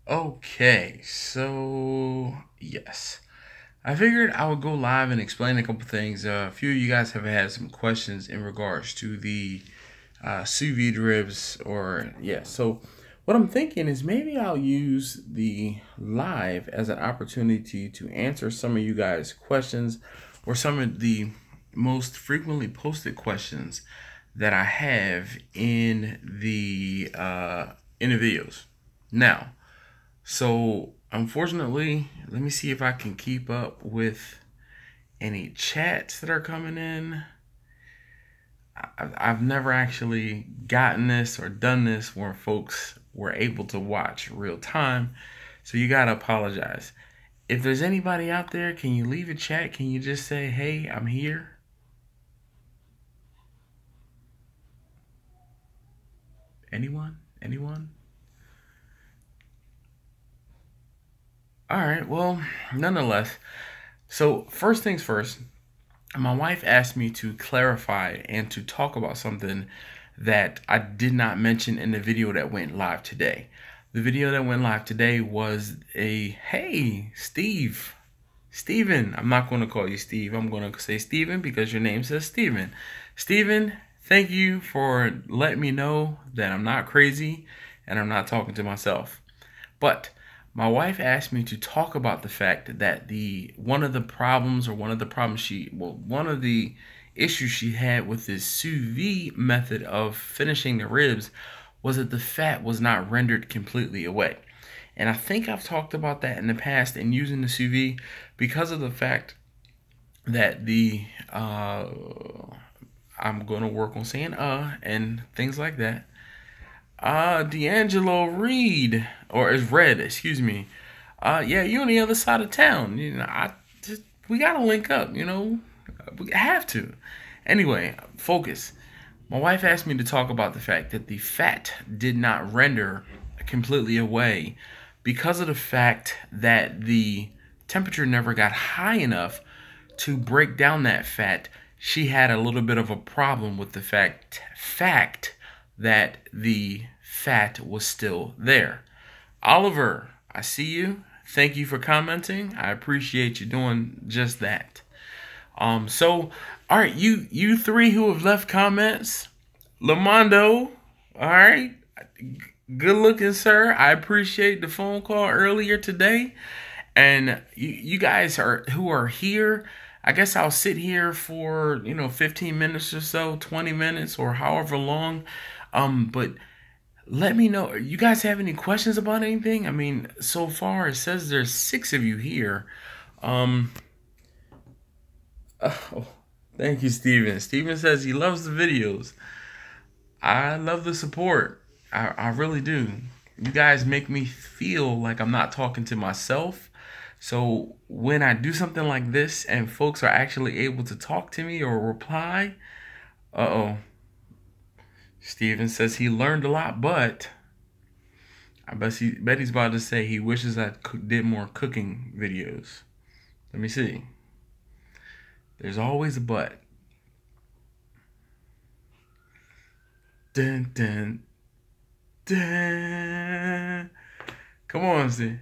Okay, so yes, I figured I would go live and explain a couple things. A few of you guys have had some questions in regards to the sous vide ribs, or yeah. So what I'm thinking is maybe I'll use the live as an opportunity to answer some of you guys' questions, or some of the most frequently posted questions that I have in the videos. Now, so unfortunately, let me see if I can keep up with any chats that are coming in. I've never actually gotten this or done this where folks were able to watch real time. So you gotta apologize. If there's anybody out there, can you leave a chat? Can you just say, hey, I'm here? Anyone? Anyone? All right, well, nonetheless. So, first things first, my wife asked me to clarify and to talk about something that I did not mention in the video that went live today. The video that went live today was hey, Steven. I'm not going to call you Steve. I'm going to say Steven because your name says Steven. Steven, thank you for letting me know that I'm not crazy and I'm not talking to myself. But my wife asked me to talk about the fact that one of the issues she had with this sous vide method of finishing the ribs was that the fat was not rendered completely away. And I think I've talked about that in the past in using the sous vide because of the fact that I'm going to work on saying and things like that. D'Angelo Reed, or is Red, excuse me. Yeah, you on the other side of town. We gotta link up, We have to. Anyway, focus. My wife asked me to talk about the fact that the fat did not render completely away because of the fact that the temperature never got high enough to break down that fat. She had a little bit of a problem with the fact that the fat was still there. Oliver, I see you. Thank you for commenting. I appreciate you doing just that. So, all right, you three who have left comments, Lamondo, all right, good looking, sir. I appreciate the phone call earlier today, and you guys who are here. I guess I'll sit here for 15 minutes or so, 20 minutes, or however long. But let me know. You guys have any questions about anything? I mean, so far it says there's 6 of you here. Oh, thank you, Steven. Steven says he loves the videos. I love the support. I really do. You guys make me feel like I'm not talking to myself. So when I do something like this and folks are actually able to talk to me or reply, Steven says he learned a lot, but I bet he's about to say he wishes I did more cooking videos. Let me see. There's always a but. Dun, dun, dun. Come on, Steve.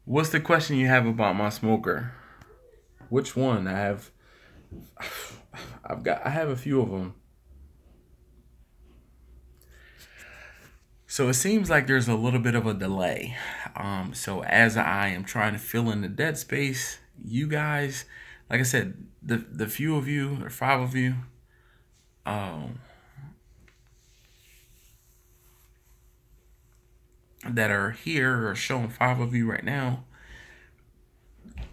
What's the question you have about my smoker? Which one? I have a few of them. So it seems like there's a little bit of a delay. So as I am trying to fill in the dead space, you guys, like I said, the few of you, or 5 of you, that are here, or showing 5 of you right now,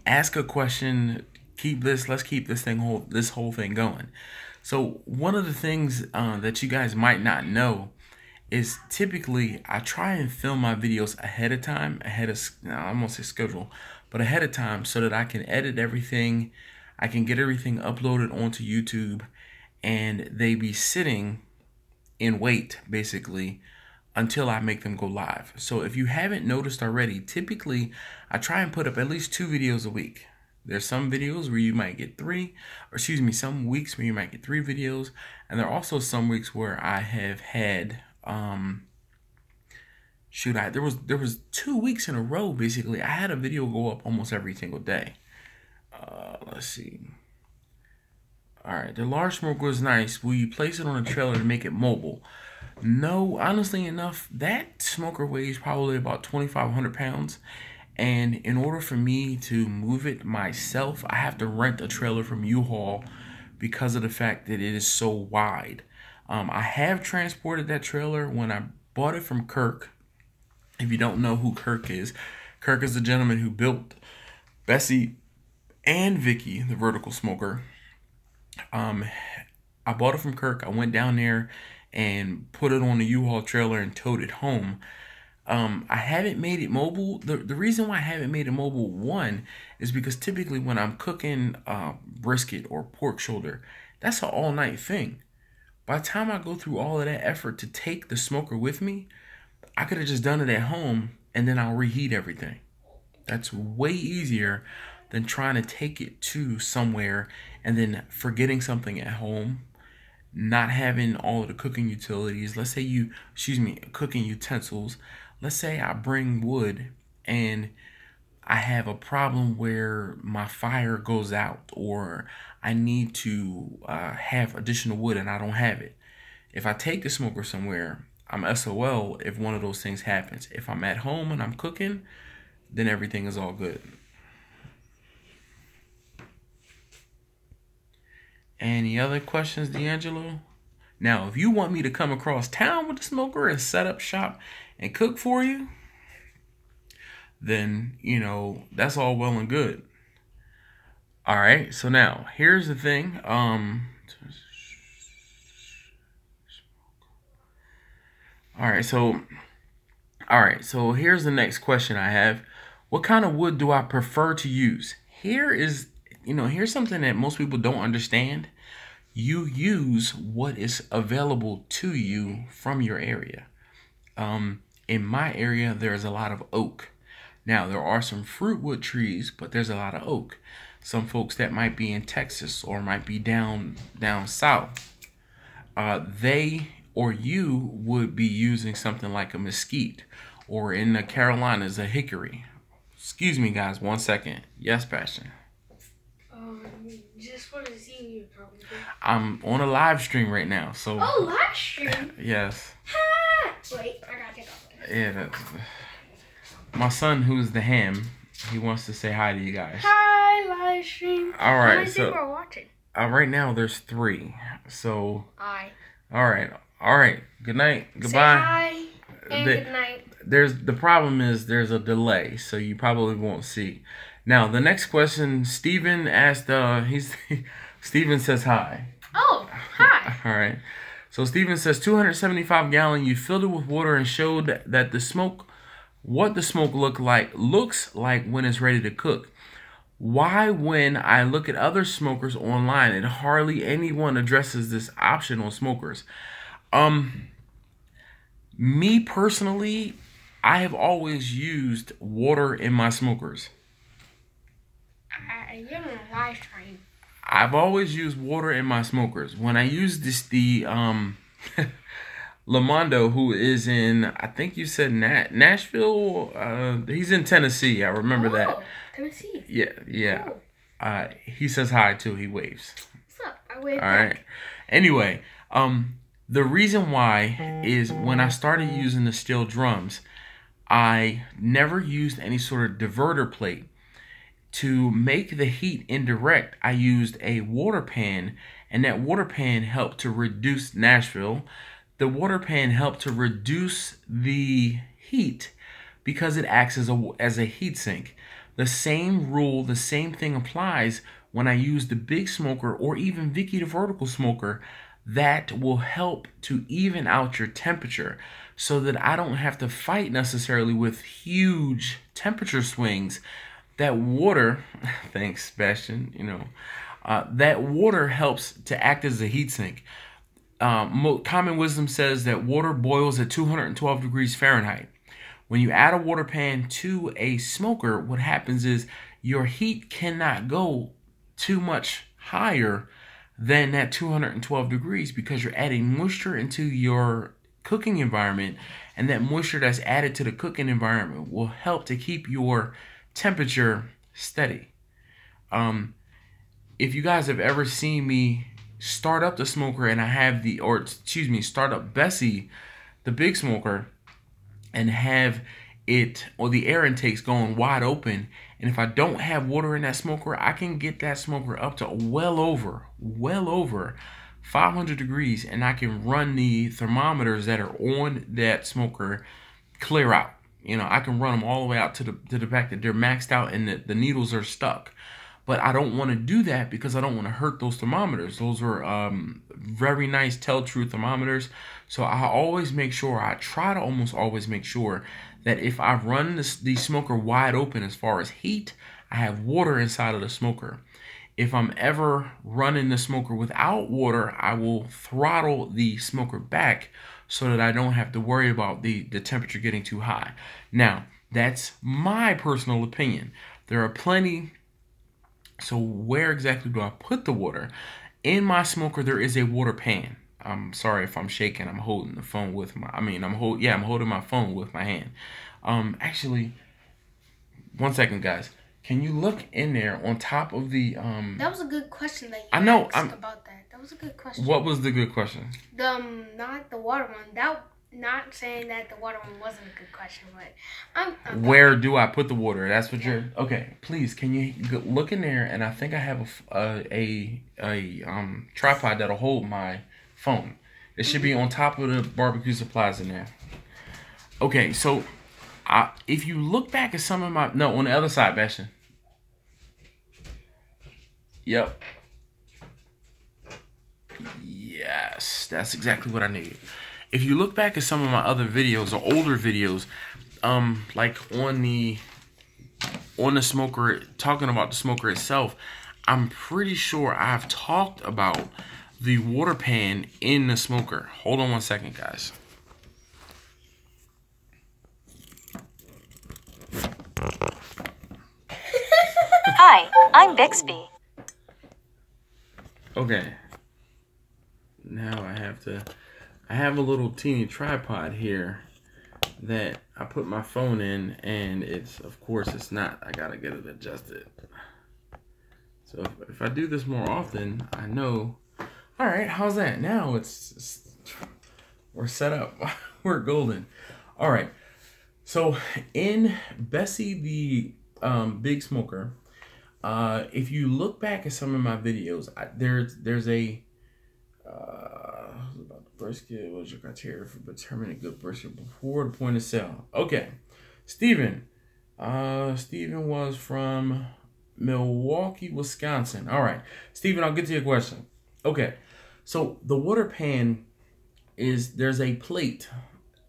ask a question. Let's keep this whole thing going. So one of the things that you guys might not know is typically I try and film my videos ahead of time, I almost say schedule, but ahead of time, so that I can edit everything, I can get everything uploaded onto YouTube, and they be sitting in wait, basically, until I make them go live. So if you haven't noticed already, typically I try and put up at least 2 videos a week. There's some videos where you might get 3, or some weeks where you might get 3 videos, and there are also some weeks where I have had shoot, there was 2 weeks in a row basically. I had a video go up almost every single day. Let's see. All right, the large smoker is nice. Will you place it on a trailer to make it mobile? No, honestly enough, that smoker weighs probably about 2,500 pounds. And in order for me to move it myself, I have to rent a trailer from U-Haul because of the fact that it is so wide. I have transported that trailer when I bought it from Kirk. If you don't know who Kirk is the gentleman who built Bessie and Vicky, the vertical smoker. I bought it from Kirk. I went down there and put it on a U-Haul trailer and towed it home. I haven't made it mobile. The reason why I haven't made it mobile, one, is because typically when I'm cooking brisket or pork shoulder, that's an all-night thing. By the time I go through all of that effort to take the smoker with me, I could have just done it at home and then I'll reheat everything. That's way easier than trying to take it to somewhere and then forgetting something at home, not having all of the cooking utilities. Let's say cooking utensils. Let's say I bring wood and I have a problem where my fire goes out or I need to have additional wood and I don't have it. If I take the smoker somewhere, I'm SOL if one of those things happens. If I'm at home and I'm cooking, then everything is all good. Any other questions, D'Angelo? Now, if you want me to come across town with the smoker and set up shop and cook for you, then, that's all well and good. All right, so now, here's the thing. All right, so here's the next question I have. What kind of wood do I prefer to use? Here's something that most people don't understand. You use what is available to you from your area. In my area, there's a lot of oak. Now, there are some fruitwood trees, but there's a lot of oak. Some folks that might be in Texas or might be down south, they or you would be using something like a mesquite, or in the Carolinas, a hickory. Excuse me, guys, 1 second. Yes, Passion. Just want to see you probably. I'm on a live stream right now, so. Oh, live stream? Yes. Wait, I gotta take off. Yeah, my son, who's the ham, he wants to say hi to you guys. Hi, live stream. All right, how many people are watching? Right now there's 3. So. Hi. All right. Good night. Goodbye. Say hi and good night. The problem is there's a delay, so you probably won't see. Now, the next question, Steven asked, Steven says hi. Oh, hi. All right. So Steven says 275 gallon, you filled it with water and showed that what the smoke looks like when it's ready to cook. Why, when I look at other smokers online, and hardly anyone addresses this option on smokers? Me personally, I have always used water in my smokers. You're on a live stream. I've always used water in my smokers. When I use the Lamondo, who is in, I think you said Nashville. He's in Tennessee. I remember that. Tennessee. Yeah. Cool. He says hi too. He waves. What's up? I wave All back. right. Anyway, the reason why is when I started using the steel drums, I never used any sort of diverter plate. To make the heat indirect, I used a water pan, and that water pan helped to reduce Nashville. The water pan helped to reduce the heat because it acts as a heat sink. The same rule, the same thing applies when I use the big smoker or even Vicky the vertical smoker. That will help to even out your temperature so that I don't have to fight necessarily with huge temperature swings. That water, thanks, Sebastian, that water helps to act as a heat sink. Common wisdom says that water boils at 212 degrees Fahrenheit. When you add a water pan to a smoker, what happens is your heat cannot go too much higher than that 212 degrees because you're adding moisture into your cooking environment, and that moisture that's added to the cooking environment will help to keep your temperature steady. If you guys have ever seen me start up the smoker and I have start up Bessie, the big smoker, and have it or the air intakes going wide open, and if I don't have water in that smoker, I can get that smoker up to well over 500 degrees, and I can run the thermometers that are on that smoker clear out. You know, I can run them all the way out to the fact that they're maxed out and the needles are stuck. But I don't want to do that because I don't want to hurt those thermometers. Those are very nice Tell-True thermometers. So I try to almost always make sure that if I run the smoker wide open as far as heat, I have water inside of the smoker. If I'm ever running the smoker without water, I will throttle the smoker back so that I don't have to worry about the temperature getting too high. Now, that's my personal opinion. There are plenty. So where exactly do I put the water? In my smoker, there is a water pan. I'm sorry if I'm shaking. I'm holding the phone with I'm holding my phone with my hand. Actually, one second, guys. Can you look in there on top of the That was a good question that you asked about that. That was a good question. What was the good question? Not the water one. Not saying that the water one wasn't a good question, but where do I put the water? That's what you're. Okay, please, can you look in there? And I think I have a tripod that'll hold my phone. It should be on top of the barbecue supplies in there. Okay, so if you look back at some of my on the other side, Bastion. Yep. Yes, that's exactly what I need. If you look back at some of my other videos or older videos, like on the smoker, talking about the smoker itself, I'm pretty sure I've talked about the water pan in the smoker. Hold on one second, guys. Hi, I'm Bixby. Okay. Now I have a little teeny tripod here that I put my phone in, and of course it's not. I gotta get it adjusted. So if I do this more often, I know. All right, how's that? Now we're set up. We're golden. All right. So in Bessie the big smoker, if you look back at some of my videos, there's a brisket. What's your criteria for determining a good brisket before the point of sale? Okay, Steven. Steven was from Milwaukee, Wisconsin. All right, Steven, I'll get to your question. Okay, so the water pan there's a plate,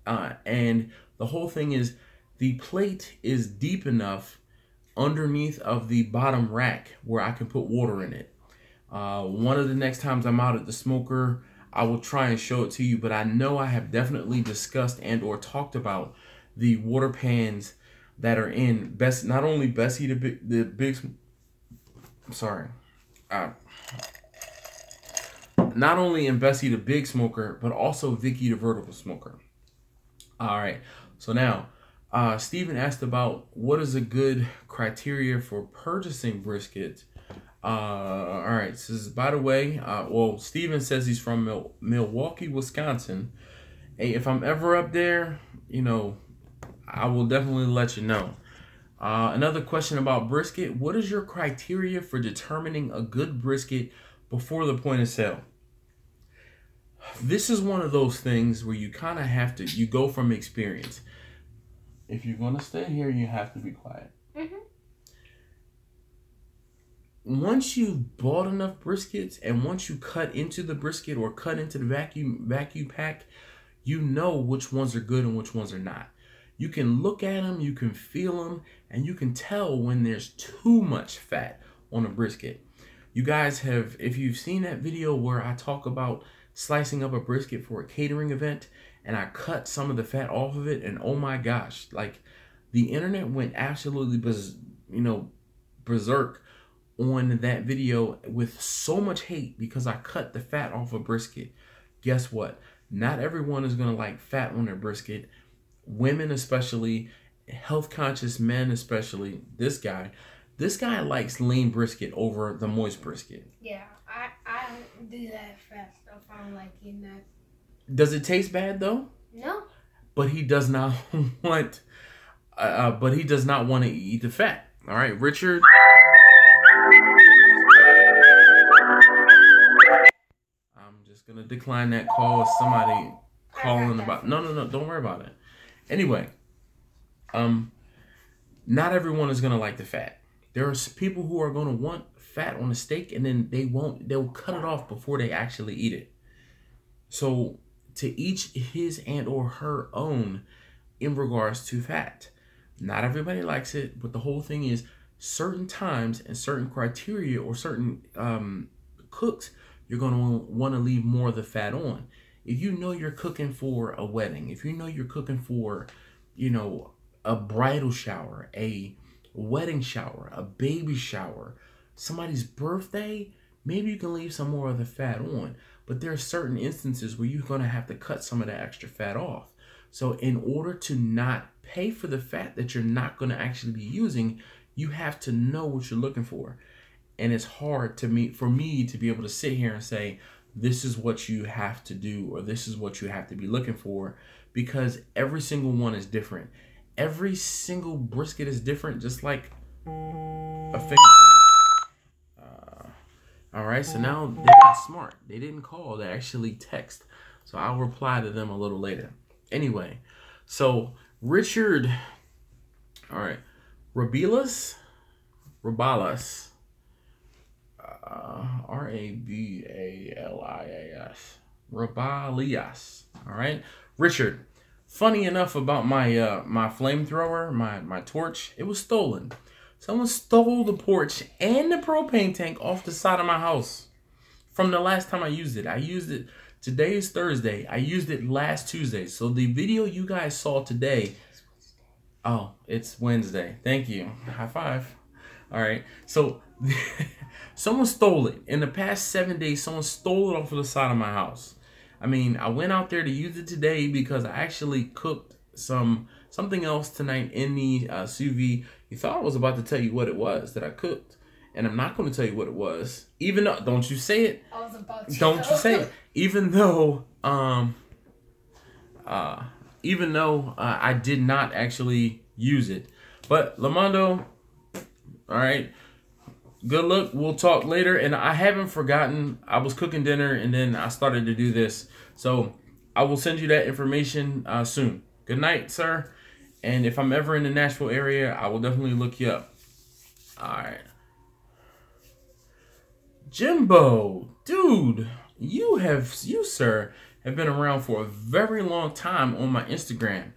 and the whole thing is the plate is deep enough underneath of the bottom rack where I can put water in it. One of the next times I'm out at the smoker, I will try and show it to you, but I know I have definitely discussed and or talked about the water pans that are in not only Bessie the big not only in Bessie the big smoker, but also Vicky the vertical smoker. All right, so now Steven asked about what is a good criteria for purchasing brisket. All right, so by the way, Steven says he's from Milwaukee, Wisconsin. Hey, if I'm ever up there, I will definitely let you know. Another question about brisket. What is your criteria for determining a good brisket before the point of sale? This is one of those things where you kind of have to, you go from experience. If you're going to stay here, you have to be quiet. Mm-hmm. Once you've bought enough briskets and once you cut into the brisket or cut into the vacuum pack, you know which ones are good and which ones are not. You can look at them, you can feel them, and you can tell when there's too much fat on a brisket. You guys have, if you've seen that video where I talk about slicing up a brisket for a catering event and I cut some of the fat off of it, and oh my gosh, like the internet went absolutely berserk on that video with so much hate because I cut the fat off a brisket. Guess what? Not everyone is going to like fat on their brisket. women especially, health conscious men especially, this guy likes lean brisket over the moist brisket. Yeah, I do that fast if I don't like eating that. Does it taste bad though? No. But he does not want to eat the fat. All right, Richard. I'm just gonna decline that call. Somebody calling about. No. Don't worry about it. Anyway, not everyone is gonna like the fat. There are people who are gonna want fat on a steak, and then they'll cut it off before they actually eat it. So to each his and or her own in regards to fat. Not everybody likes it, but the whole thing is certain times and certain criteria or certain cooks, you're going to want to leave more of the fat on. If you know you're cooking for a wedding, if you know you're cooking for, a bridal shower, a wedding shower, a baby shower, somebody's birthday, maybe you can leave some more of the fat on. But there are certain instances where you're going to have to cut some of that extra fat off. So in order to not pay for the fat that you're not going to actually be using, you have to know what you're looking for. And it's hard for me to be able to sit here and say, this is what you have to do, or this is what you have to be looking for, because every single one is different. Every single brisket is different, just like a fingerprint. All right, so now they got smart. They didn't call, they actually text. So I'll reply to them a little later. Anyway, so Richard, all right, Rabalas, Rabalias, Rabalias, all right? Richard, funny enough about my my flamethrower, my torch, it was stolen. Someone stole the porch and the propane tank off the side of my house from the last time I used it. Today is Thursday. I used it last Tuesday. So the video you guys saw today, oh, it's Wednesday. Thank you. High five. All right. So someone stole it. In the past 7 days, someone stole it off of the side of my house. I mean, I went out there to use it today because I actually cooked something else tonight in the sous vide. You thought I was about to tell you what it was that I cooked. And I'm not going to tell you what it was. Even though, don't you say it. I was about to. Don't you say it. Even though I did not actually use it. But Lamando, all right, good luck. We'll talk later. And I haven't forgotten. I was cooking dinner and then I started to do this. So I will send you that information soon. Good night, sir. And if I'm ever in the Nashville area, I will definitely look you up. All right. Jimbo, dude, you sir, have been around for a very long time on my Instagram.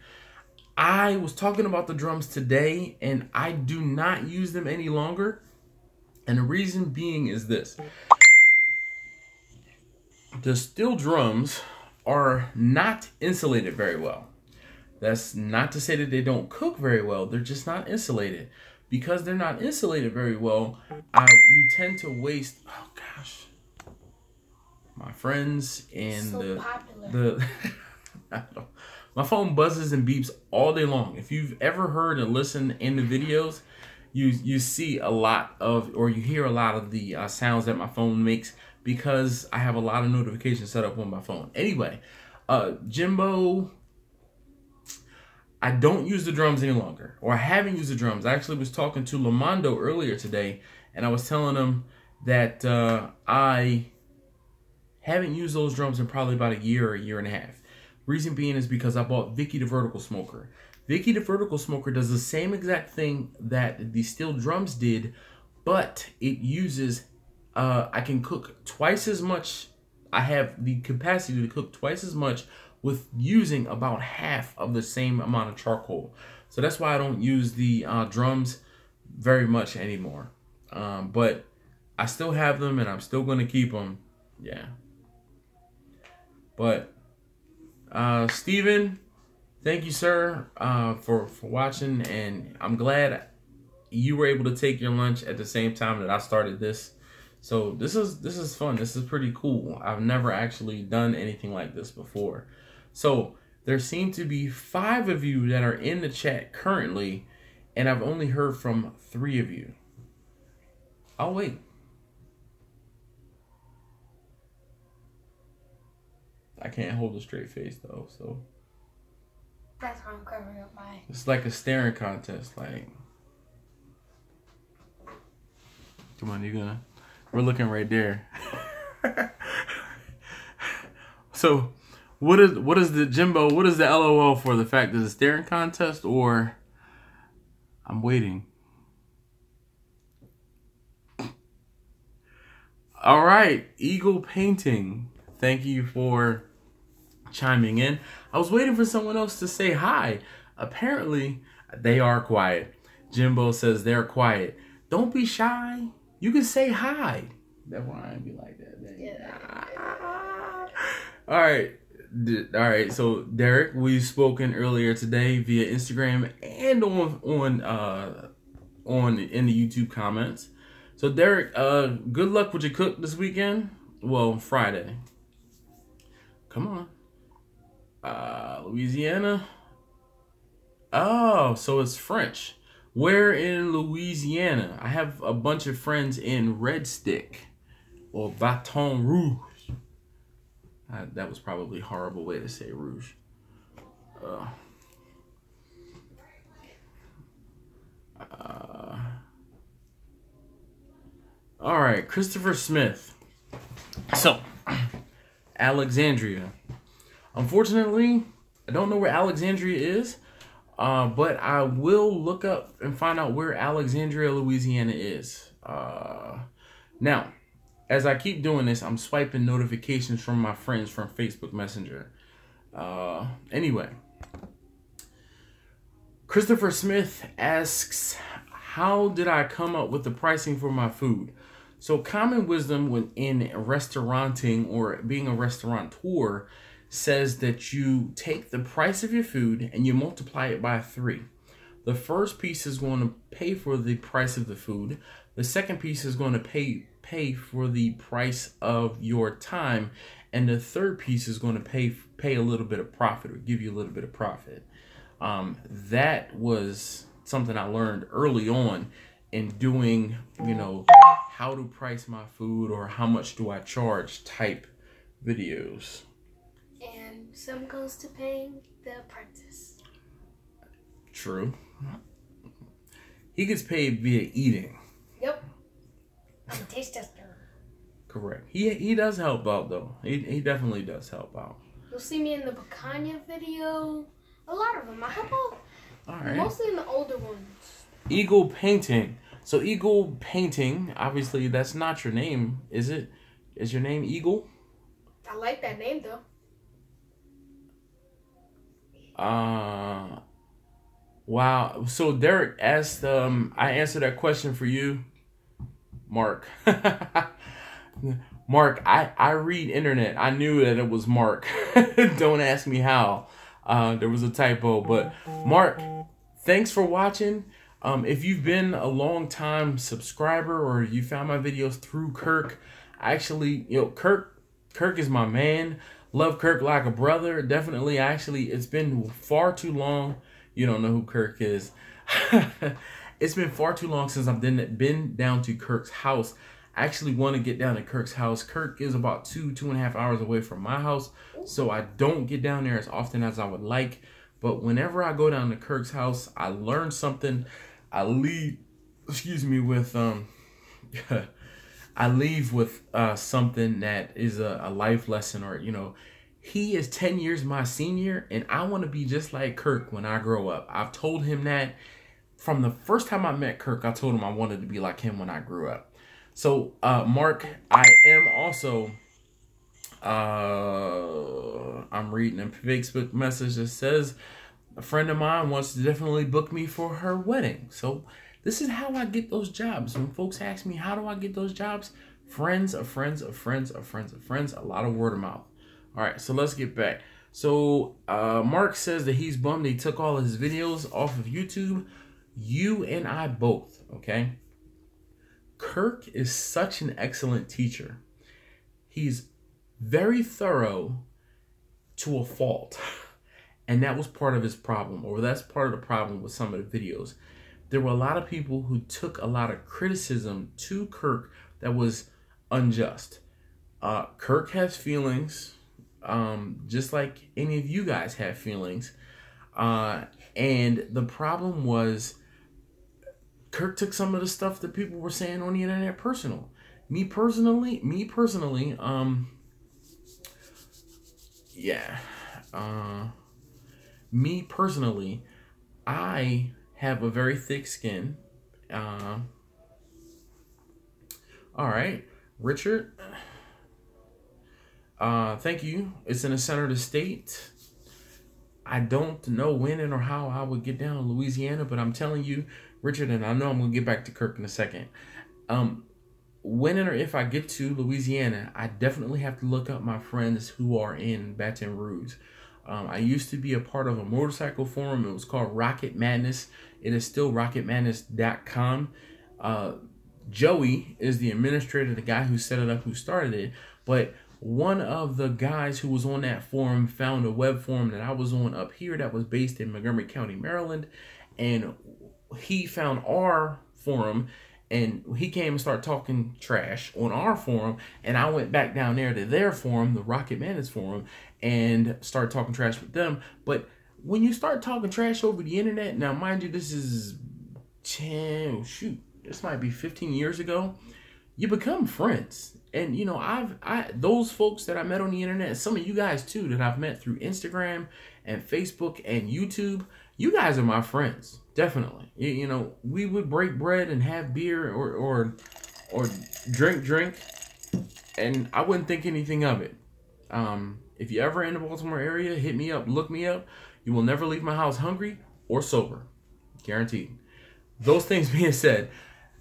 I was talking about the drums today, and I do not use them any longer. And the reason being is this. The steel drums are not insulated very well. That's not to say that they don't cook very well. They're just not insulated. Because they're not insulated very well, you tend to waste. Oh gosh, my friends and my phone buzzes and beeps all day long. If you've ever heard and listened in the videos, you see a lot of, or you hear a lot of the sounds that my phone makes because I have a lot of notifications set up on my phone. Anyway, Jimbo, I don't use the drums any longer, or I haven't used the drums. I actually was talking to Lamando earlier today, and I was telling him that I haven't used those drums in probably about a year and a half. Reason being is because I bought Vicky the Vertical Smoker. Vicky the Vertical Smoker does the same exact thing that the steel drums did, but it uses, I can cook twice as much. I have the capacity to cook twice as much with using about half of the same amount of charcoal. So that's why I don't use the drums very much anymore. But I still have them and I'm still going to keep them. Yeah. But Steven, thank you, sir, for watching. And I'm glad you were able to take your lunch at the same time that I started this. So this is fun. This is pretty cool. I've never actually done anything like this before. So There seem to be 5 of you that are in the chat currently, and I've only heard from 3 of you. I'll wait. I can't hold a straight face though, so. That's why I'm covering up my. It's like a staring contest. Like, come on, we're looking right there. So, what is the Jimbo? What is the LOL for? The fact that it's a staring contest, or I'm waiting. All right, Eagle Painting. Thank you for chiming in. I was waiting for someone else to say hi. Apparently, they are quiet. Jimbo says they're quiet. Don't be shy. You can say hi. That won't be like that. Yeah. All right. So Derek, we've spoken earlier today via Instagram and on in the YouTube comments. So Derek, good luck with your cook this weekend. Well, Friday. Come on. Louisiana. Oh, so it's French. Where in Louisiana? I have a bunch of friends in Red Stick or Baton Rouge. That was probably a horrible way to say rouge. All right, Christopher Smith. So, Alexandria. Unfortunately, I don't know where Alexandria is, but I will look up and find out where Alexandria, Louisiana is. Now, as I keep doing this, I'm swiping notifications from my friends from Facebook Messenger. Anyway, Christopher Smith asks, how did I come up with the pricing for my food? So common wisdom when in restauranting or being a restaurateur says that you take the price of your food and you multiply it by 3. The first piece is going to pay for the price of the food. The second piece is going to pay for the price of your time. And the third piece is going to pay a little bit of profit or give you a little bit of profit. That was something I learned early on in doing, how to price my food or how much do I charge type videos. And some goes to paying the apprentice. True. He gets paid via eating. Yep. I'm a taste tester. Correct. He does help out though. He definitely does help out. You'll see me in the Bacania video. A lot of them. I help out. All right. Mostly in the older ones. Eagle Painting. So Eagle Painting, obviously that's not your name, is it? Is your name Eagle? I like that name though. Wow. So Derek asked, I answered that question for you, Mark. Mark, I read internet. I knew that it was Mark. Don't ask me how. There was a typo, but Mark, thanks for watching. If you've been a long time subscriber or you found my videos through Kirk, actually, Kirk is my man. Love Kirk like a brother. Definitely, it's been far too long. You don't know who Kirk is. It's been far too long since I've been down to Kirk's house. I actually want to get down to Kirk's house. Kirk is about 2.5 hours away from my house, so I don't get down there as often as I would like. But whenever I go down to Kirk's house, I learn something. I leave, with I leave with something that is a life lesson, or he is 10 years my senior, and I want to be just like Kirk when I grow up. I've told him that from the first time I met Kirk. I told him I wanted to be like him when I grew up. So, Mark, I am also, I'm reading a Facebook message that says a friend of mine wants to definitely book me for her wedding. So this is how I get those jobs. When folks ask me, how do I get those jobs? Friends of friends of friends of friends of friends, a lot of word of mouth. All right, so let's get back. So Mark says that he's bummed he took all of his videos off of YouTube. You and I both, okay? Kirk is such an excellent teacher. He's very thorough to a fault. And that was part of his problem, or that's part of the problem with some of the videos. There were a lot of people who took a lot of criticism to Kirk that was unjust. Kirk has feelings, just like any of you guys have feelings. And the problem was Kirk took some of the stuff that people were saying on the internet personal. Me personally, I have a very thick skin. All right, Richard. Thank you. It's in the center of the state. I don't know when and or how I would get down to Louisiana, but I'm telling you, Richard, and I know I'm going to get back to Kirk in a second. When and or if I get to Louisiana, I definitely have to look up my friends who are in Baton Rouge. I used to be a part of a motorcycle forum. It was called Rocket Madness. It is still rocketmadness.com. Joey is the administrator, the guy who set it up, who started it. But one of the guys who was on that forum found a web forum that I was on up here that was based in Montgomery County, Maryland. And he found our forum, and he came and started talking trash on our forum. And I went back down there to their forum, the Rocket Madness forum, and started talking trash with them. But when you start talking trash over the internet, now mind you, this is this might be 15 years ago, you become friends. And you know, those folks that I met on the internet, some of you guys too that I've met through Instagram and Facebook and YouTube, you guys are my friends, definitely. You know, we would break bread and have beer or drink, and I wouldn't think anything of it. If you're ever in the Baltimore area, hit me up, look me up. You will never leave my house hungry or sober, guaranteed. Those things being said,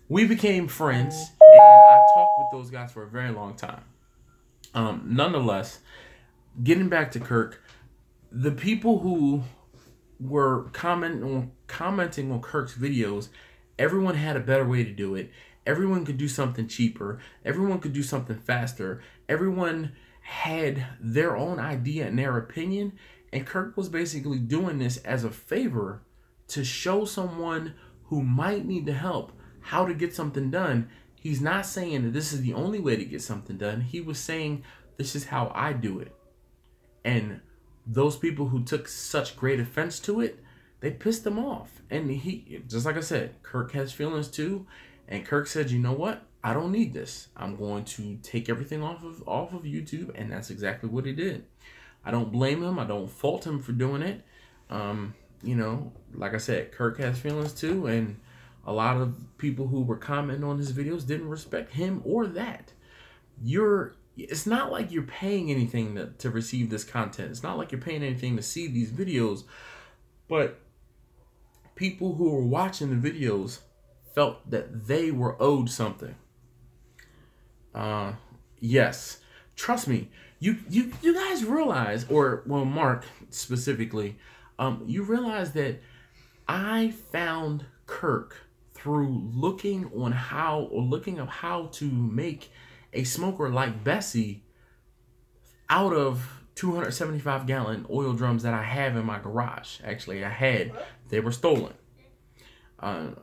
we became friends, and I talked with those guys for a very long time. Nonetheless, getting back to Kirk, the people who were commenting on Kirk's videos, everyone had a better way to do it. Everyone could do something cheaper. Everyone could do something faster. Everyone had their own idea and their opinion, and Kirk was basically doing this as a favor to show someone who might need the help how to get something done. He's not saying that this is the only way to get something done. He was saying, this is how I do it. And those people who took such great offense to it, they pissed him off. And he, just like I said, Kirk has feelings too. And Kirk said, you know what? I don't need this. I'm going to take everything off of YouTube. And that's exactly what he did. I don't blame him. I don't fault him for doing it. You know, like I said, Kirk has feelings too, and a lot of people who were commenting on his videos didn't respect him or that. It's not like you're paying anything to receive this content. It's not like you're paying anything to see these videos, but people who were watching the videos felt that they were owed something. Yes, trust me. You guys realize, or well, Mark specifically, you realize that I found Kirk through looking up how to make a smoker like Bessie out of 275-gallon oil drums that I have in my garage. Actually, they were stolen. When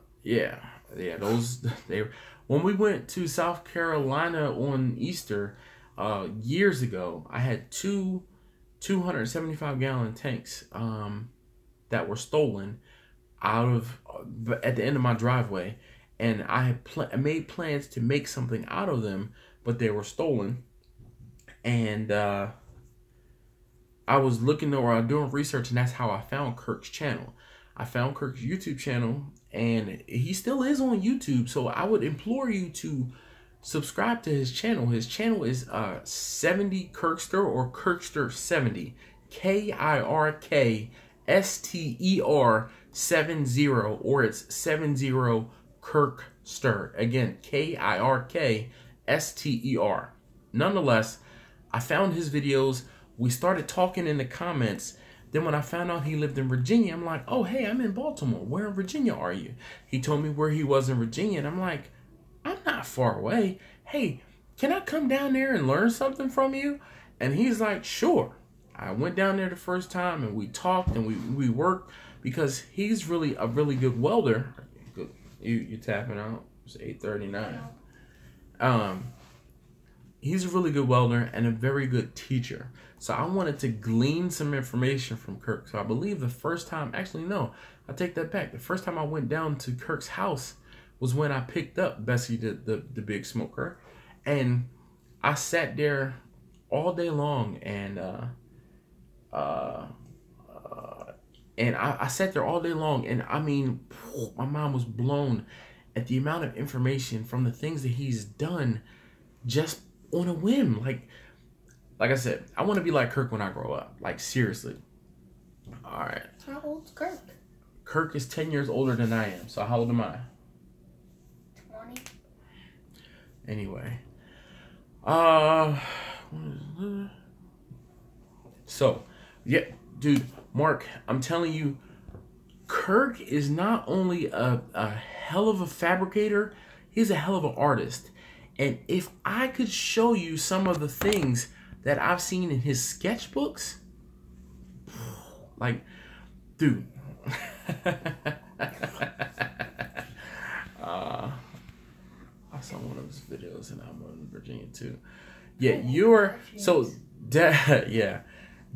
we went to South Carolina on Easter years ago, I had two 275-gallon tanks that were stolen at the end of my driveway, and I had made plans to make something out of them, but they were stolen. And I was looking or doing research, and that's how I found Kirk's channel. I found Kirk's YouTube channel, and he still is on YouTube, so I would implore you to subscribe to his channel. His channel is 70 Kirkster, or Kirkster 70, KIRKSTER 70, or it's 70 Kirkster. Again, KIRKSTER. Nonetheless, I found his videos. We started talking in the comments. Then when I found out he lived in Virginia, I'm like, oh, hey, I'm in Baltimore. Where in Virginia are you? He told me where he was in Virginia, and I'm like, I'm not far away. Hey, can I come down there and learn something from you? And he's like, sure. I went down there the first time and we talked and we worked because he's really a really good welder. Good. You tapping out. It's 8:39. He's a really good welder and a very good teacher. So I wanted to glean some information from Kirk. So I believe the first time, actually no, I take that back. The first time I went down to Kirk's house was when I picked up Bessie, the big smoker, and I sat there all day long and I sat there all day long, and I mean, my mind was blown at the amount of information from the things that he's done just on a whim. Like I said, I want to be like Kirk when I grow up. Like, seriously. All right. How old's Kirk? Kirk is 10 years older than I am. So how old am I? 20. Anyway. So, yeah, dude, Mark, I'm telling you, Kirk is not only a hell of a fabricator, he's a hell of an artist. And if I could show you some of the things that I've seen in his sketchbooks, like, dude. I saw one of his videos and I'm in Virginia too. Yeah, yeah.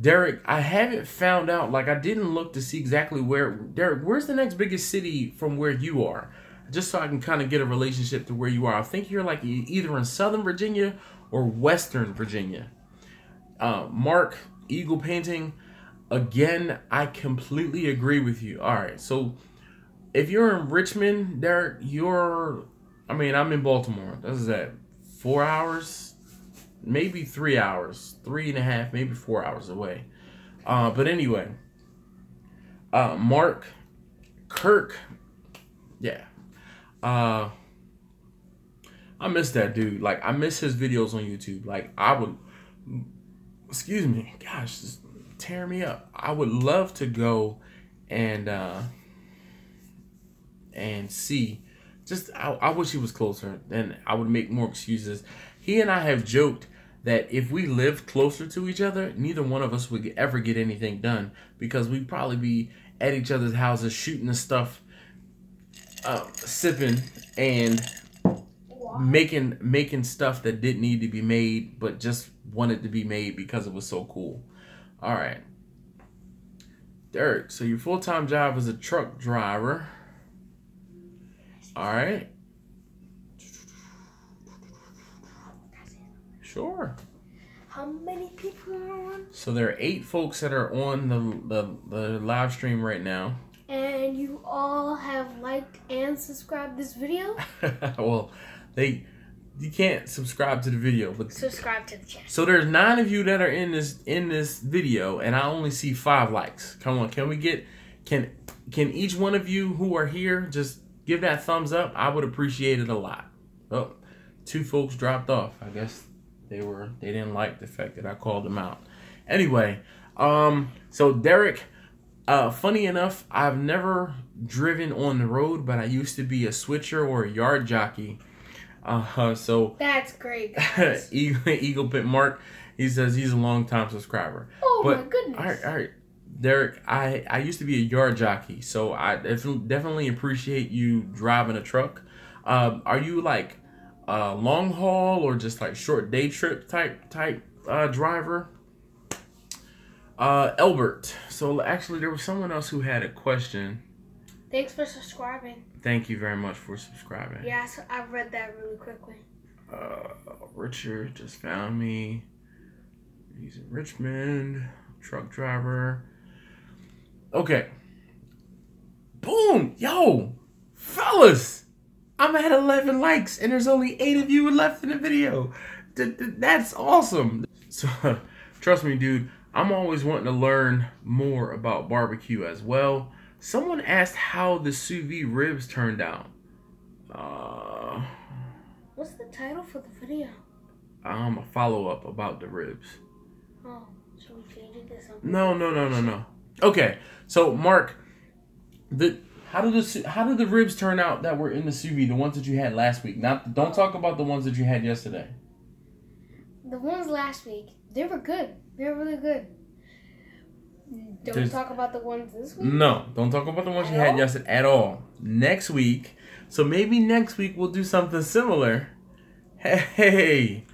Derek, I haven't found out, like I didn't look to see exactly where, Derek, where's the next biggest city from where you are? Just so I can kind of get a relationship to where you are. I think you're like either in Southern Virginia or Western Virginia. Mark, Eagle Painting, again, I completely agree with you. All right, so if you're in Richmond, Derek, I'm in Baltimore. That's that 4 hours? Maybe 3 hours, 3.5, maybe 4 hours away. But anyway, Mark, Kirk, yeah. I miss that dude. Like, I miss his videos on YouTube. Like, excuse me, gosh, just tear me up. I would love to go and see. Just, I wish he was closer, then I would make more excuses. He and I have joked that if we lived closer to each other, neither one of us would ever get anything done because we'd probably be at each other's houses shooting the stuff, sipping, and making stuff that didn't need to be made but just wanted to be made because it was so cool. All right. Derek, so your full-time job is a truck driver. All right. Sure. How many people are on? So there are 8 folks that are on the live stream right now. And you all have liked and subscribed this video? Well, you can't subscribe to the video, but subscribe to the channel. So there's 9 of you that are in this video, and I only see 5 likes. Come on, can each one of you who are here just give that thumbs up? I would appreciate it a lot. Oh, 2 folks dropped off. I guess they didn't like the fact that I called them out. Anyway, so Derek, funny enough, I've never driven on the road, but I used to be a switcher or a yard jockey. So that's great, guys. Eagle Pit Mark, he says he's a long-time subscriber. Oh, my goodness. All right. Derek, I used to be a yard jockey, so I definitely appreciate you driving a truck. Are you like long haul or just like short day trip type driver? Elbert. So actually, there was someone else who had a question. Thanks for subscribing. Thank you very much for subscribing. Yeah, so I read that really quickly. Richard just found me. He's in Richmond. Truck driver. Okay. Boom! Yo! Fellas! I'm at 11 likes and there's only 8 of you left in the video. That's awesome. So, trust me, dude. I'm always wanting to learn more about barbecue as well. Someone asked how the sous vide ribs turned out. What's the title for the video? A follow-up about the ribs. Oh, should we change it to something? No. Okay, so Mark, how did the ribs turn out that were in the sous vide? The ones that you had last week. Don't talk about the ones that you had yesterday. The ones last week, they were good. They were really good. Don't talk about the ones this week? No, don't talk about the ones you had yesterday at all. Next week. So maybe next week we'll do something similar. Hey.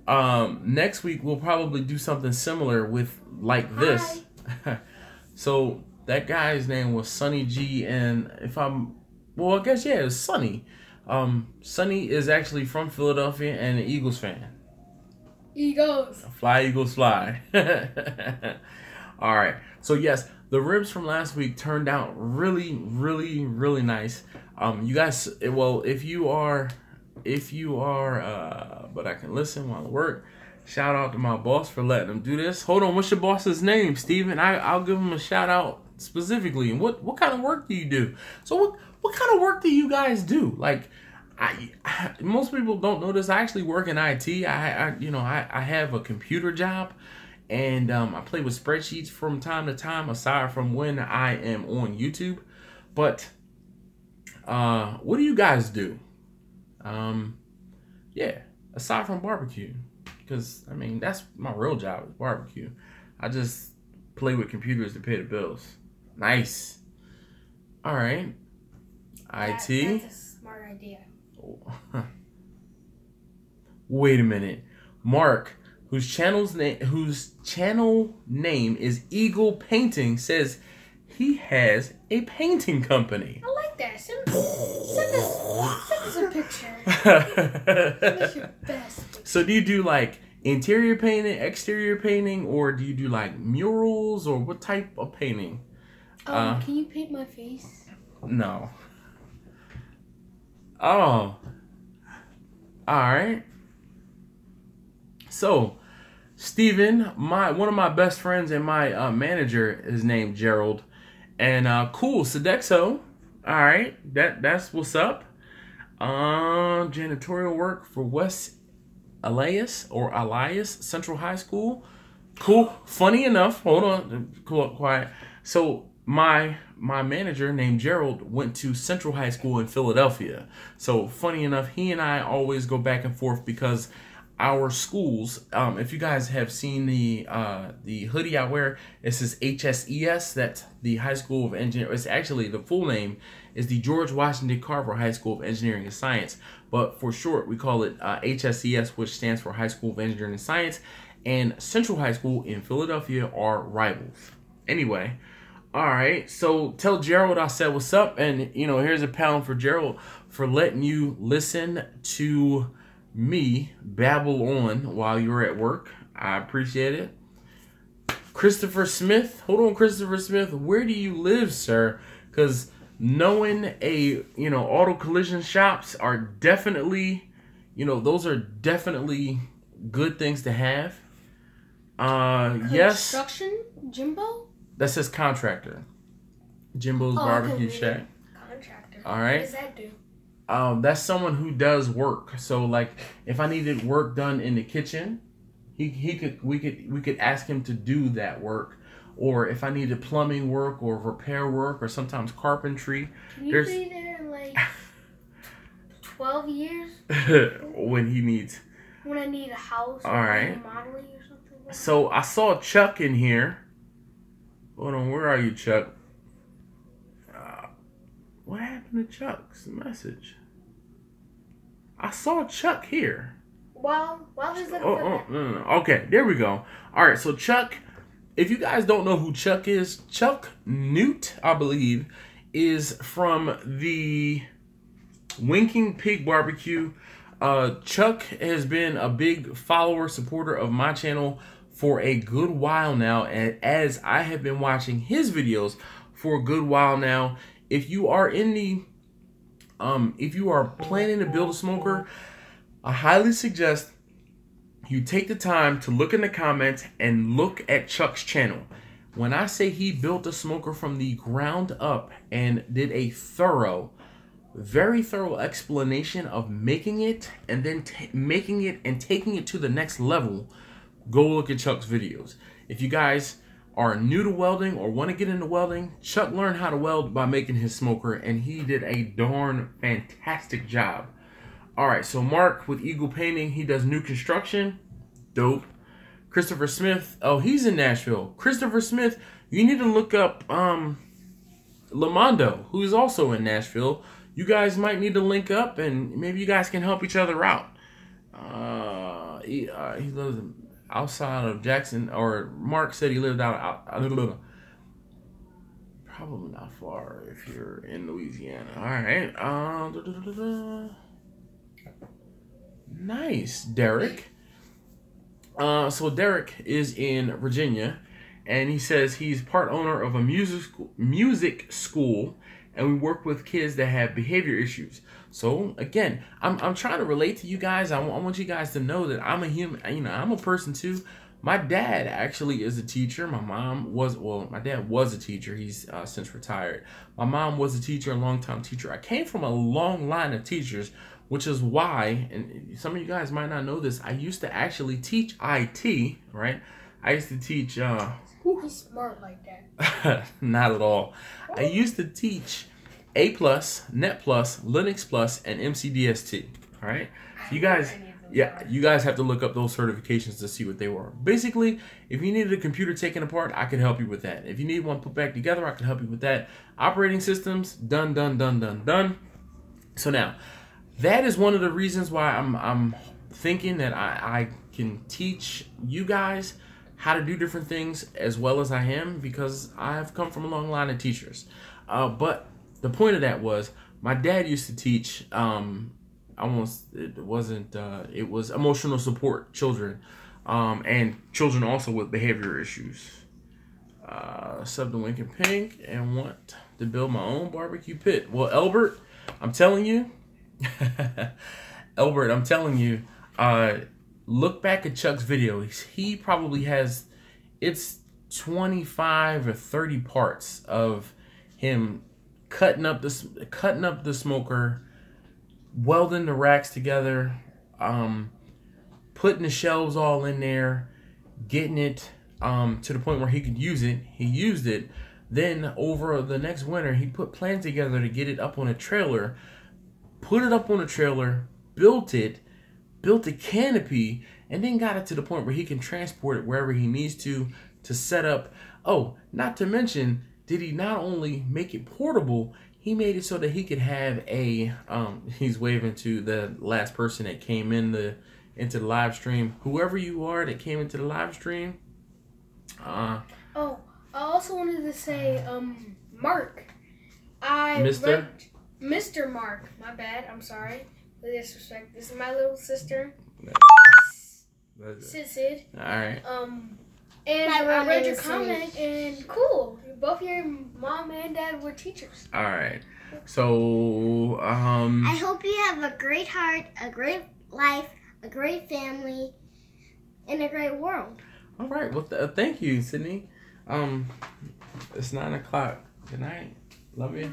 Next week we'll probably do something similar with like this. So that guy's name was Sonny G, and I guess it was Sonny. Sonny is actually from Philadelphia and an Eagles fan. Eagles. Fly, Eagles, fly. All right. So yes, the ribs from last week turned out really, really, really nice. You guys, well, if you are, but I can listen while I work. Shout out to my boss for letting him do this. Hold on, what's your boss's name, Steven? I'll give him a shout out specifically. And what kind of work do you do? So what kind of work do you guys do? Like, most people don't know this. I actually work in IT. I have a computer job, and I play with spreadsheets from time to time, aside from when I am on YouTube. But what do you guys do? Aside from barbecue, because I mean that's my real job is barbecue. I just play with computers to pay the bills. Nice. All right. IT. That's a smart idea. Wait a minute. Mark, whose channel name is Eagle Painting, says he has a painting company. I like that. Send us a picture. Send us your best picture. So do you do like interior painting, exterior painting, or do you do like murals, or what type of painting? Can you paint my face? No. Oh. Alright. So, Steven, one of my best friends and my manager is named Gerald. And cool, Sodexo. Alright, that's what's up. Janitorial work for West Elias Central High School. Cool. Funny enough, hold on, cool, quiet. So my manager named Gerald went to Central High School in Philadelphia. So funny enough, he and I always go back and forth because our schools, if you guys have seen the hoodie I wear, it says HSES. That's the High School of Engineering. It's actually, the full name is the George Washington Carver High School of Engineering and Science, but for short we call it HSES, which stands for High School of Engineering and Science. And Central High School in Philadelphia are rivals. Anyway, all right. So tell Gerald I said what's up, and here's a pound for Gerald for letting you listen to me babble on while you're at work. I appreciate it. Christopher Smith, hold on, Christopher Smith, where do you live, sir? Because knowing auto collision shops are definitely, those are definitely good things to have. Yes. Construction, Jimbo. That says contractor. Jimbo's Barbecue Shack. Contractor. All right. What does that do? That's someone who does work. So like if I needed work done in the kitchen, we could ask him to do that work. Or if I needed plumbing work or repair work or sometimes carpentry. Can you be there in like 12 years? When I need a house or right. modeling or something like that. So I saw Chuck in here. Hold on, where are you, Chuck? What happened to Chuck's message? I saw Chuck here. While he's looking for that. No. Okay, there we go. All right, so Chuck, if you guys don't know who Chuck is, Chuck Newt, I believe, is from the Winking Pig Barbecue. Chuck has been a big follower, supporter of my channel for a good while now, and as I have been watching his videos for a good while now. If you are if you are planning to build a smoker, I highly suggest you take the time to look in the comments and look at Chuck's channel. When I say he built a smoker from the ground up and did a very thorough explanation of making it and then making it and taking it to the next level, go look at Chuck's videos. If you guys are new to welding or want to get into welding, Chuck learned how to weld by making his smoker, and he did a darn fantastic job. All right, so Mark with Eagle Painting, he does new construction. Dope. Christopher Smith. Oh, he's in Nashville. Christopher Smith, you need to look up Lamondo, who is also in Nashville. You guys might need to link up, and maybe you guys can help each other out. He lives outside of Jackson, or Mark said he lived out probably not far if you're in Louisiana. All right. Nice, Derek. So Derek is in Virginia, and he says he's part owner of a music school, and we work with kids that have behavior issues. So again, I'm trying to relate to you guys. I want you guys to know that I'm a human. You know, I'm a person too. My dad actually is a teacher. My dad was a teacher. He's since retired. My mom was a teacher, a long-time teacher. I came from a long line of teachers, which is why, and some of you guys might not know this, I used to actually teach IT, right? I used to teach... He's smart like that. Not at all. I used to teach A+, Net+, Linux+, and MCDST, all right? So you guys... Yeah, you guys have to look up those certifications to see what they were. Basically, if you needed a computer taken apart, I could help you with that. If you need one put back together, I can help you with that. Operating systems, done. So now, that is one of the reasons why I'm thinking that I can teach you guys how to do different things as well as I am, because I've come from a long line of teachers. But the point of that was, my dad used to teach... it was emotional support children, and children also with behavior issues. Sub the Wink and Pink and want to build my own barbecue pit. Well, Albert, I'm telling you, look back at Chuck's video. He probably has, it's 25 or 30 parts of him cutting up the smoker, welding the racks together, putting the shelves all in there, getting it to the point where he could use it. He used it. Then over the next winter, he put plans together to get it up on a trailer, put it up on a trailer, built a canopy, and then got it to the point where he can transport it wherever he needs to set up. Oh, not to mention, did he not only make it portable, he made it so that he could have a, he's waving to the last person that came into the live stream. Whoever you are that came into the live stream. I also wanted to say, Mark. Mr. Mark. My bad. I'm sorry. The disrespect. This is my little sister. Sid. All right. And I read your comment, and cool. Both your mom and dad were teachers. All right. So, I hope you have a great heart, a great life, a great family, and a great world. All right. Well, thank you, Sydney. It's 9 o'clock. Good night. Love you.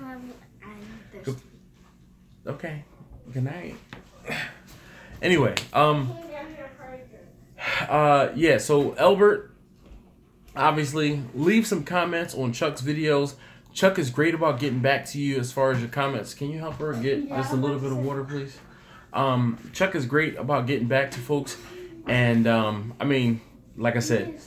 Okay. Good night. Anyway, yeah. So Albert. Obviously, leave some comments on Chuck's videos. Chuck is great about getting back to you as far as your comments. Can you help her get just a little bit of water, please? Chuck is great about getting back to folks. And, I mean, like I said,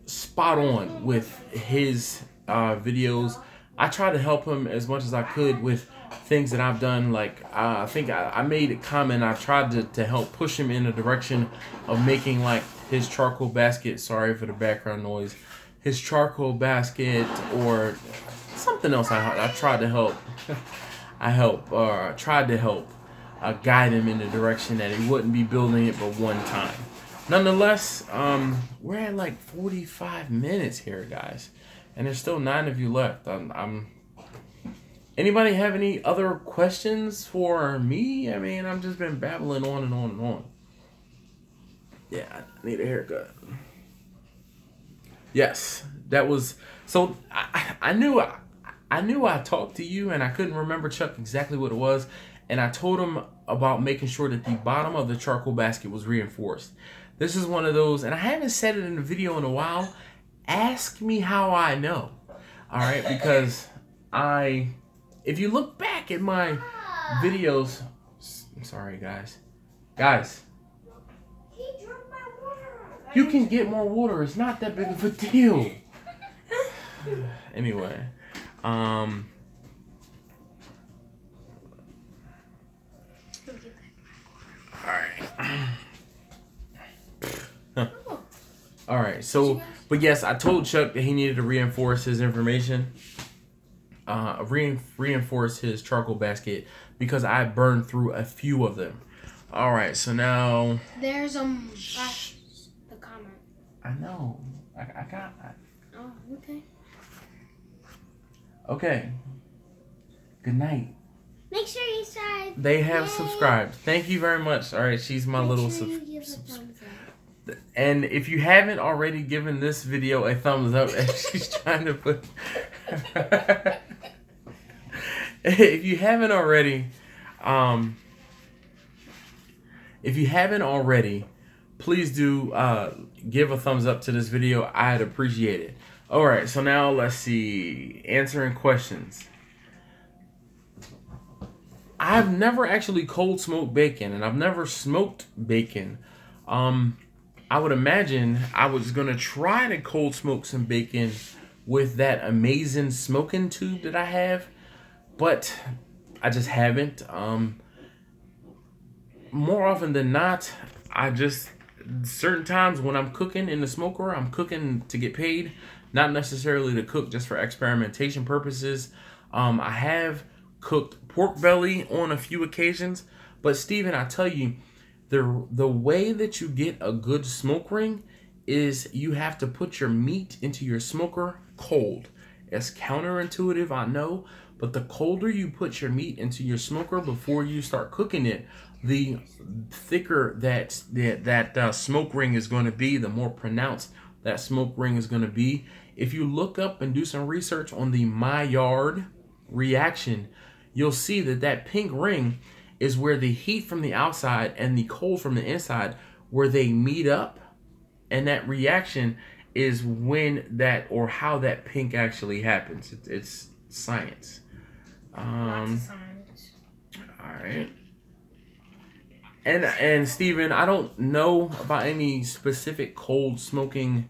spot on with his videos. I tried to help him as much as I could with things that I've done. Like, I think I made a comment. I tried to help push him in the direction of making, like, his charcoal basket. Sorry for the background noise. His charcoal basket or something else. I tried to help. Tried to help guide him in the direction that he wouldn't be building it but one time. Nonetheless, we're at like 45 minutes here, guys, and there's still 9 of you left. Anybody have any other questions for me? I mean, I've just been babbling on and on and on. Yeah, I need a haircut. Yes, that was... So, I knew I talked to you, and I couldn't remember, Chuck, exactly what it was. And I told him about making sure that the bottom of the charcoal basket was reinforced. This is one of those, and I haven't said it in a video in a while. Ask me how I know. All right, because if you look back at my videos... I'm sorry, guys. Guys. You can get more water. It's not that big of a deal. Anyway, All right. All right. So, but yes, I told Chuck that he needed to reinforce his information. Reinforce his charcoal basket because I burned through a few of them. All right. So now there's the comment. I know. I got. Oh, okay. Okay. Good night. Make sure you subscribe. They have subscribed. Thank you very much. All right, she's my little and if you haven't already given this video a thumbs up, and she's trying to put if you haven't already, please do give a thumbs up to this video. I'd appreciate it. All right, so now let's see, answering questions. I've never actually cold smoked bacon, and I've never smoked bacon. I would imagine I was gonna try to cold smoke some bacon with that amazing smoking tube that I have, but I just haven't. More often than not, certain times when I'm cooking in the smoker, I'm cooking to get paid, not necessarily to cook just for experimentation purposes. I have cooked pork belly on a few occasions, but Steven, I tell you, the way that you get a good smoke ring is you have to put your meat into your smoker cold. It's counterintuitive, I know, but the colder you put your meat into your smoker before you start cooking it, the thicker that smoke ring is going to be, the more pronounced that smoke ring is going to be. If you look up and do some research on the Maillard reaction, you'll see that pink ring is where the heat from the outside and the cold from the inside, where they meet up, and that reaction is when that, or how that pink actually happens. It's science. Science. All right. And Steven, I don't know about any specific cold smoking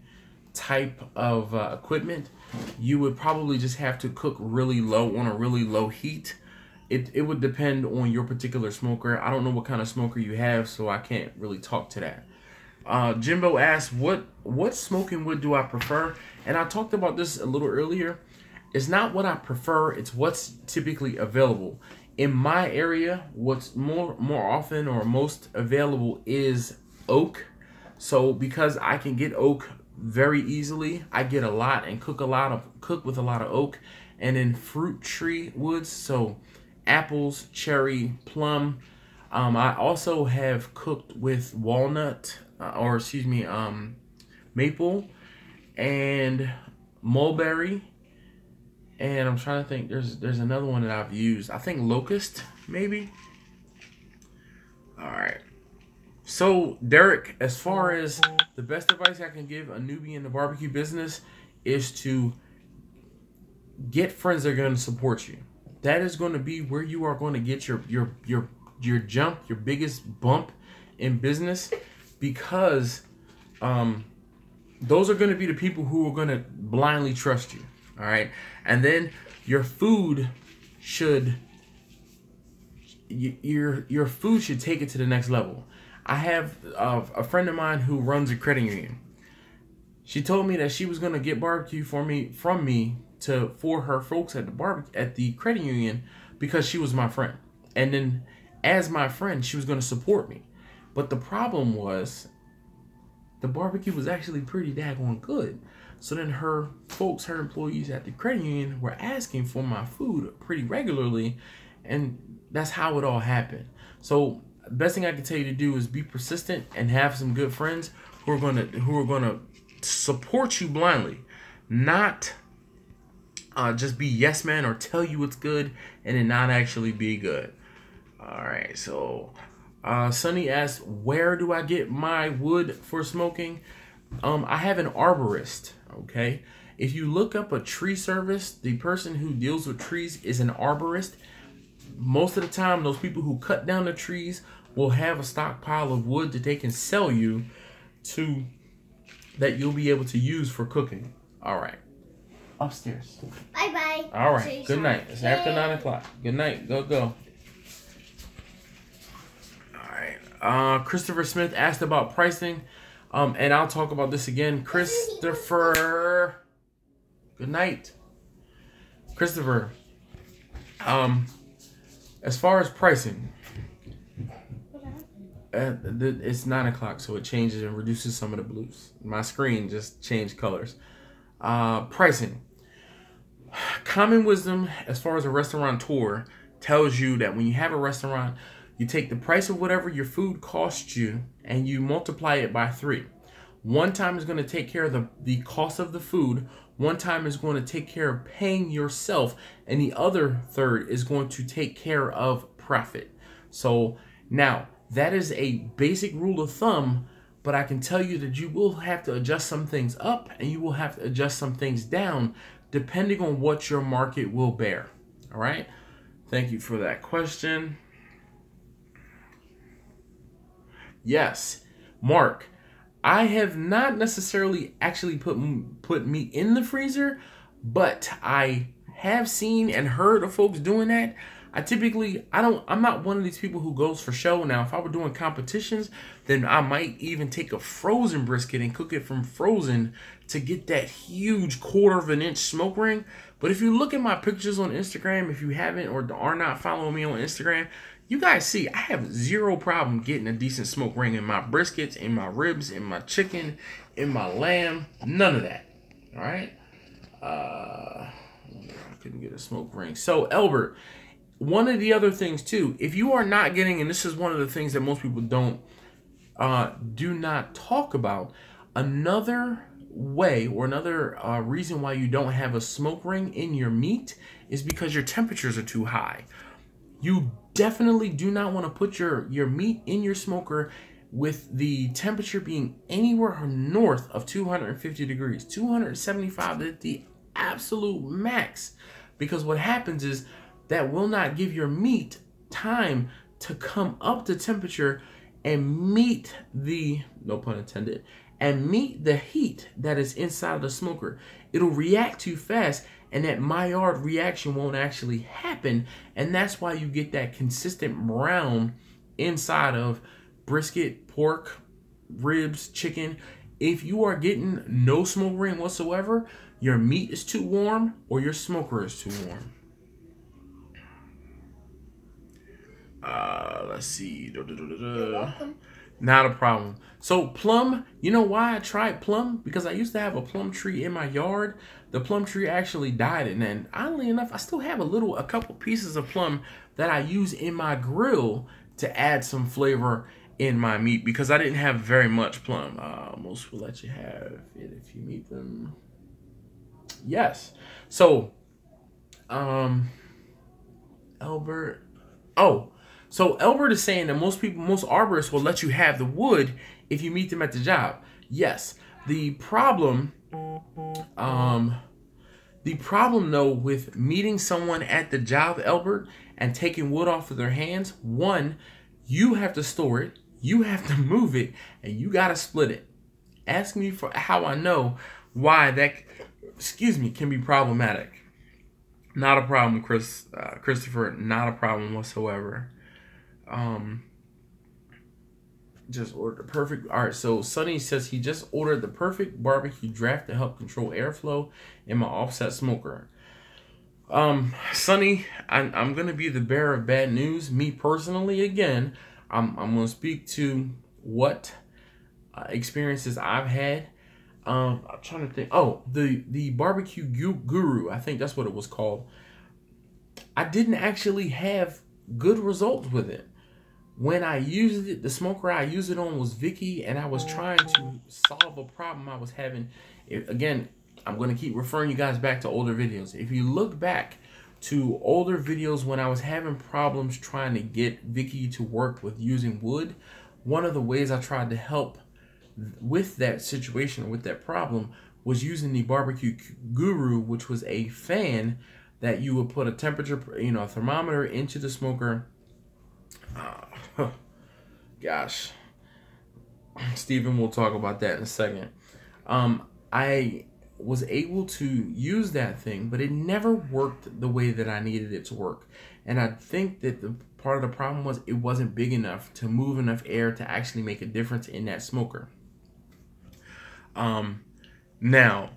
type of equipment. You would probably just have to cook really low on a really low heat. It would depend on your particular smoker. I don't know what kind of smoker you have, so I can't really talk to that. Jimbo asked, what smoking wood do I prefer? And I talked about this a little earlier. It's not what I prefer, it's what's typically available. In my area, what's more often or most available is oak. So because I can get oak very easily, I get a lot and cook with a lot of oak. And then fruit tree woods, so apples, cherry, plum. I also have cooked with walnut, maple and mulberry. And I'm trying to think, there's another one that I've used. I think locust, maybe. All right. So, Derek, as far as the best advice I can give a newbie in the barbecue business is to get friends that are going to support you. That is going to be where you are going to get your jump, your biggest bump in business, because those are going to be the people who are going to blindly trust you. All right, and then your food should your food should take it to the next level. I have a friend of mine who runs a credit union. She told me that she was going to get barbecue from me for her folks at the credit union because she was my friend. And then as my friend, she was going to support me. But the problem was the barbecue was actually pretty daggone good. So then her folks, her employees at the credit union were asking for my food pretty regularly, and that's how it all happened. So the best thing I can tell you to do is be persistent and have some good friends who are gonna support you blindly, not just be yes man or tell you it's good and then not actually be good. All right, so Sonny asked, where do I get my wood for smoking? I have an arborist. Okay, if you look up a tree service, the person who deals with trees is an arborist. Most of the time, those people who cut down the trees will have a stockpile of wood that they can sell you to that you'll be able to use for cooking. All right. Upstairs. Bye-bye. All right. Good night. It's after 9 o'clock. Good night. Go. All right. Christopher Smith asked about pricing. And I'll talk about this again. Christopher. Good night. Christopher. As far as pricing, it's 9 o'clock, so it changes and reduces some of the blues. My screen just changed colors. Pricing. Common wisdom as far as a restaurateur tells you that when you have a restaurant, you take the price of whatever your food costs you and you multiply it by 3. One time is going to take care of the cost of the food. One time is going to take care of paying yourself. And the other third is going to take care of profit. So now that is a basic rule of thumb, but I can tell you that you will have to adjust some things up and you will have to adjust some things down depending on what your market will bear. All right. Thank you for that question. Yes, Mark, I have not necessarily actually put meat in the freezer, but I have seen and heard of folks doing that. I'm not one of these people who goes for show. Now, if I were doing competitions, then I might even take a frozen brisket and cook it from frozen to get that huge 1/4 inch smoke ring. But if you look at my pictures on Instagram, if you haven't or are not following me on Instagram, you guys see I have zero problem getting a decent smoke ring in my briskets, in my ribs, in my chicken, in my lamb. None of that. All right. I couldn't get a smoke ring. So, Elbert, one of the other things too, if you are not getting, and this is one of the things that most people do not talk about, another way or another reason why you don't have a smoke ring in your meat is because your temperatures are too high. You definitely do not want to put your meat in your smoker with the temperature being anywhere north of 250 degrees. 275 is the absolute max, because what happens is that will not give your meat time to come up to temperature and meet the, no pun intended, and meet the heat that is inside of the smoker. It'll react too fast, and that Maillard reaction won't actually happen, and that's why you get that consistent brown inside of brisket, pork, ribs, chicken. If you are getting no smoke ring whatsoever, your meat is too warm or your smoker is too warm. Let's see. You're welcome. Not a problem. So plum, you know why I tried plum? Because I used to have a plum tree in my yard. The plum tree actually died, and then oddly enough, I still have a couple pieces of plum that I use in my grill to add some flavor in my meat, because I didn't have very much plum. Most will let you have it if you meet them. Yes. So, Albert. Oh. So Albert is saying that most arborists will let you have the wood if you meet them at the job. Yes. The problem though with meeting someone at the job, Albert, and taking wood off of their hands, one, you have to store it, you have to move it, and you got to split it. Ask me for how I know why that, can be problematic. Not a problem, Christopher. Not a problem whatsoever. Just ordered the perfect. All right, so Sonny says he just ordered the perfect barbecue draft to help control airflow in my offset smoker. Sonny, I'm gonna be the bearer of bad news. Me personally, again, I'm gonna speak to what experiences I've had. I'm trying to think. Oh, the barbecue guru, I think that's what it was called. I didn't actually have good results with it. When I used it, the smoker I used it on was Vicky, and I was trying to solve a problem I was having. Again, I'm going to keep referring you guys back to older videos. If you look back to older videos when I was having problems trying to get Vicky to work with using wood, one of the ways I tried to help with that situation, with that problem, was using the barbecue guru, which was a fan that you would put a temperature, a thermometer into the smoker. Gosh, Stephen will talk about that in a second. I was able to use that thing, but it never worked the way that I needed it to work. And I think that the part of the problem was it wasn't big enough to move enough air to actually make a difference in that smoker. Now,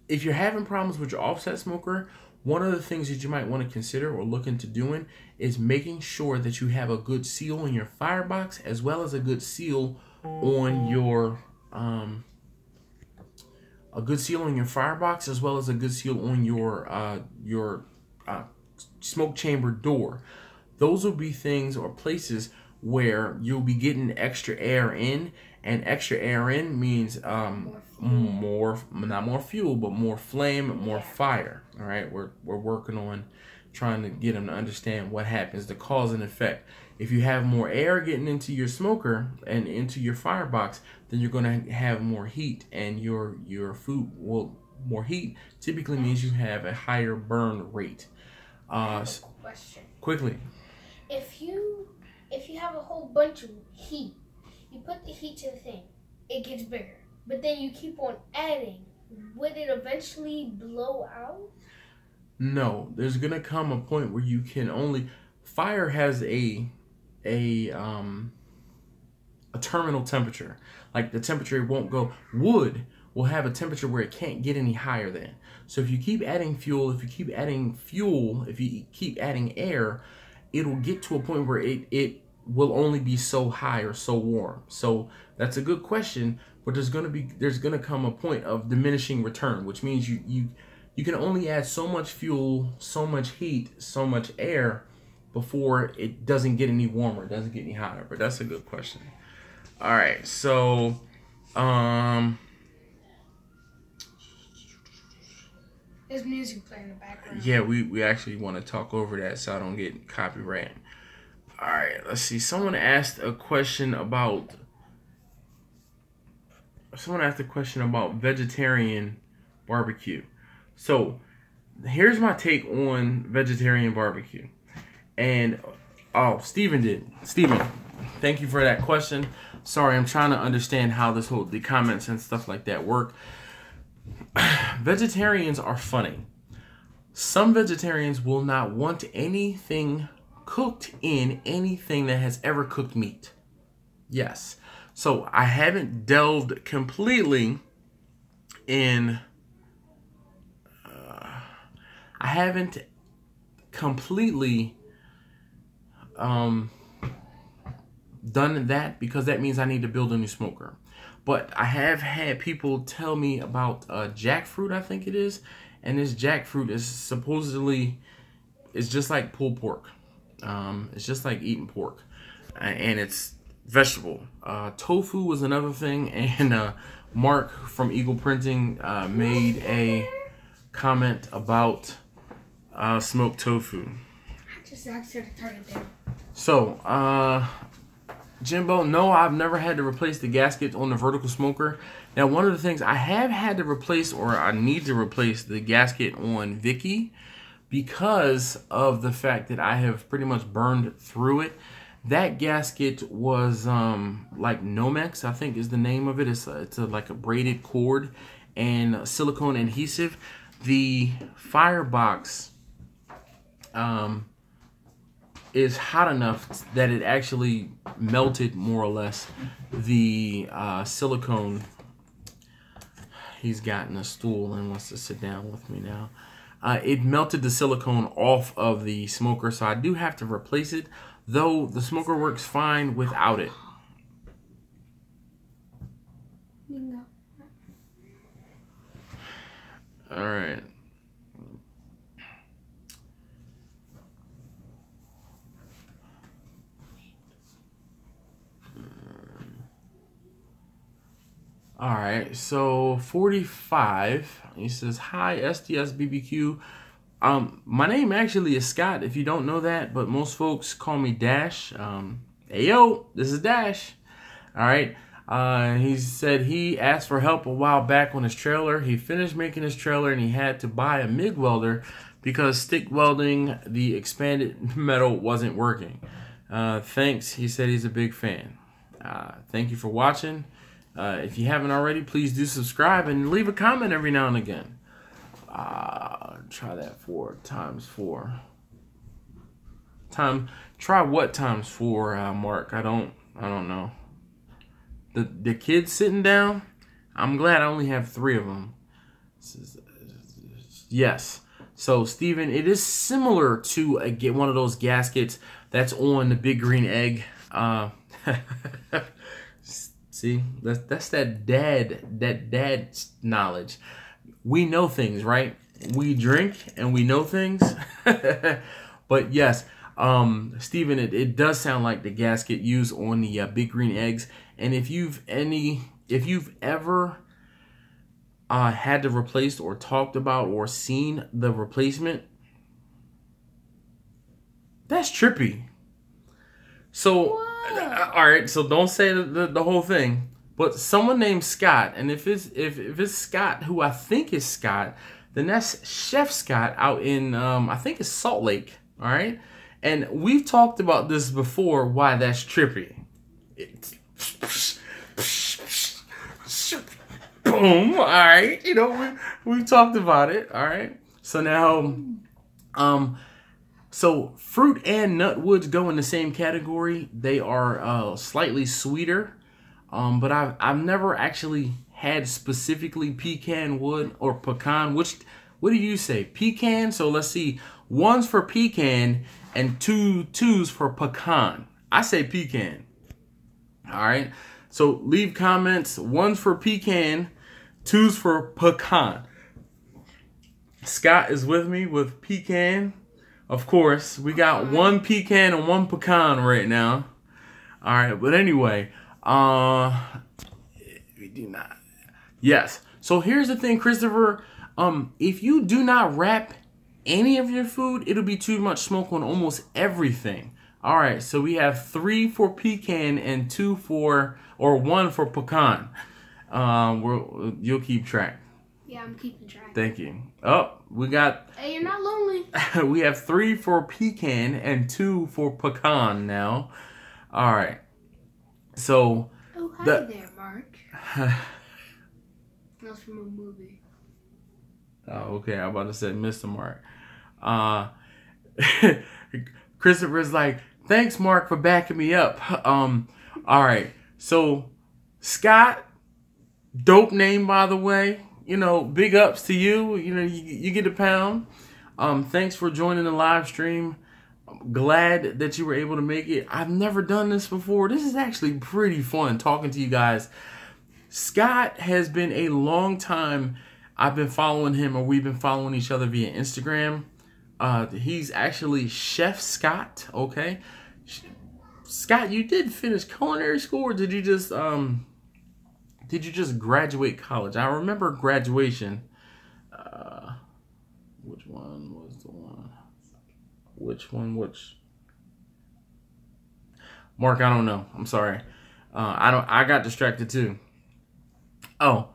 if you're having problems with your offset smoker, one of the things that you might want to consider or look into doing is making sure that you have a good seal in your firebox, as well as a good seal on your firebox, as well as a good seal on your smoke chamber door. Those will be things or places where you'll be getting extra air in, and extra air in means more not more fuel, but more flame, more fire. All right, we're working on trying to get them to understand what happens, the cause and effect. If you have more air getting into your smoker and into your firebox, then you're going to have more heat, and your food will more heat typically means you have a higher burn rate. Question. Quickly. If you have a whole bunch of heat, you put the heat to the thing, it gets bigger. But then you keep on adding. Would it eventually blow out? No, there's gonna come a point where you can only. Fire has a terminal temperature. Like the temperature won't go. Wood will have a temperature where it can't get any higher than. So if you keep adding fuel, if you keep adding air, it'll get to a point where it will only be so high or so warm. So that's a good question, but there's gonna come a point of diminishing return, which means you can only add so much fuel, so much heat, so much air before it doesn't get any warmer, doesn't get any hotter. But that's a good question. All right, so There's music playing in the background. yeah, we actually want to talk over that so I don't get copyright. All right, let's see. Someone asked a question about vegetarian barbecue. So here's my take on vegetarian barbecue. And Steven, thank you for that question. Sorry, I'm trying to understand how the comments and stuff like that work. Vegetarians are funny. Some vegetarians will not want anything cooked in anything that has ever cooked meat. Yes. So I haven't delved completely in done that, because that means I need to build a new smoker. But I have had people tell me about jackfruit, I think it is, and this jackfruit is supposedly, it's just like pulled pork. It's just like eating pork, and it's vegetable. Tofu was another thing, and Mark from Eagle Printing made a comment about smoked tofu. I just asked her to turn it down. So, Jimbo, no, I've never had to replace the gasket on the vertical smoker. Now, one of the things I have had to replace, or I need to replace the gasket on Vicky, because of the fact that I have pretty much burned through it. That gasket was like Nomex, I think is the name of it. It's like a braided cord and silicone adhesive. The firebox is hot enough that it actually melted more or less the silicone. He's gotten a stool and wants to sit down with me now. It melted the silicone off of the smoker, so I do have to replace it, though the smoker works fine without it. All right. All right, so 45, he says, hi, SDSBBQ. My name actually is Scott, if you don't know that, but most folks call me Dash. Hey, yo, this is Dash. All right, he said he asked for help a while back on his trailer. He finished making his trailer, and he had to buy a MIG welder because stick welding the expanded metal wasn't working. Thanks, he said he's a big fan. Thank you for watching. If you haven't already, please do subscribe and leave a comment every now and again. Try that 4 times 4. Try what times 4, Mark? I don't know. The kids sitting down. I'm glad I only have 3 of them. Yes. So, Steven, it is similar to one of those gaskets that's on the Big Green Egg. See, that's that dad knowledge. We know things, right? We drink and we know things. But yes, Steven, it does sound like the gasket used on the Big Green Eggs. And if you've ever had to replace or talked about or seen the replacement, that's trippy. So, all right, so don't say the whole thing, but someone named Scott, and if it's Scott, who I think is Scott, then that's Chef Scott out in I think it's Salt Lake. All right, and we've talked about this before. Why that's trippy. Boom. All right. You know, we've talked about it. All right. So now, so fruit and nut woods go in the same category. They are slightly sweeter, but I've never actually had specifically pecan wood or pecan. What do you say? Pecan. So let's see. 1's for pecan and 2's for pecan. I say pecan. All right. So leave comments. 1's for pecan, 2's for pecan. Scott is with me with pecan. Of course, we got 1 pecan and 1 pecan right now. All right, but anyway, we do not. Yes. So here's the thing, Christopher. If you do not wrap any of your food, it'll be too much smoke on almost everything. All right, so we have 3 for pecan and 1 for pecan. You'll keep track. Yeah, I'm keeping track. Thank you. Oh, we got. Hey, you're not lonely. We have 3 for pecan and 2 for pecan now. All right. So. Oh, hi there, Mark. That's from a movie. Oh, okay. I'm about to say Mr. Mark. Christopher's like, thanks, Mark, for backing me up. All right. So, Scott, dope name, by the way. You know, big ups to you. You know, you get a pound. Thanks for joining the live stream. I'm glad that you were able to make it. I've never done this before. This is actually pretty fun talking to you guys. Scott has been a long time. I've been following him, or we've been following each other via Instagram. He's actually Chef Scott. Okay, Scott, you did finish culinary school, or did you just graduate college? I remember graduation. Which one was the one? Which? Mark, I don't know. I'm sorry. I got distracted too. Oh.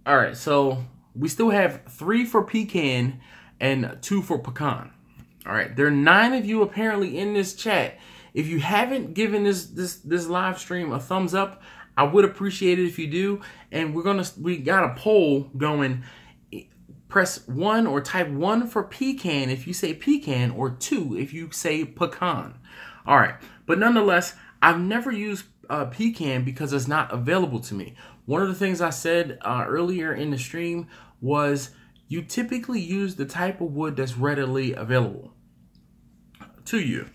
All right. So we still have 3 for pecan and 2 for pecan. All right. There are 9 of you apparently in this chat. If you haven't given this live stream a thumbs up, I would appreciate it if you do. And we got a poll going. Press 1 or type 1 for pecan if you say pecan, or 2 if you say pecan. All right. But nonetheless, I've never used pecan because it's not available to me. One of the things I said earlier in the stream was you typically use the type of wood that's readily available to you.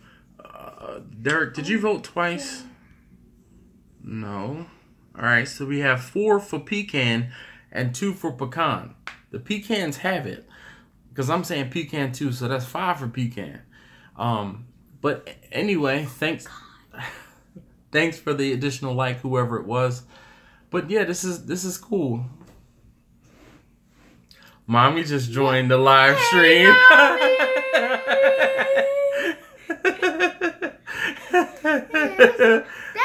Derek, did you vote twice? No. All right, so we have 4 for pecan and 2 for pecan. The pecans have it because I'm saying pecan too, so that's 5 for pecan. But anyway, thanks for the additional like, whoever it was. But yeah, this is cool. Mommy just joined the live stream.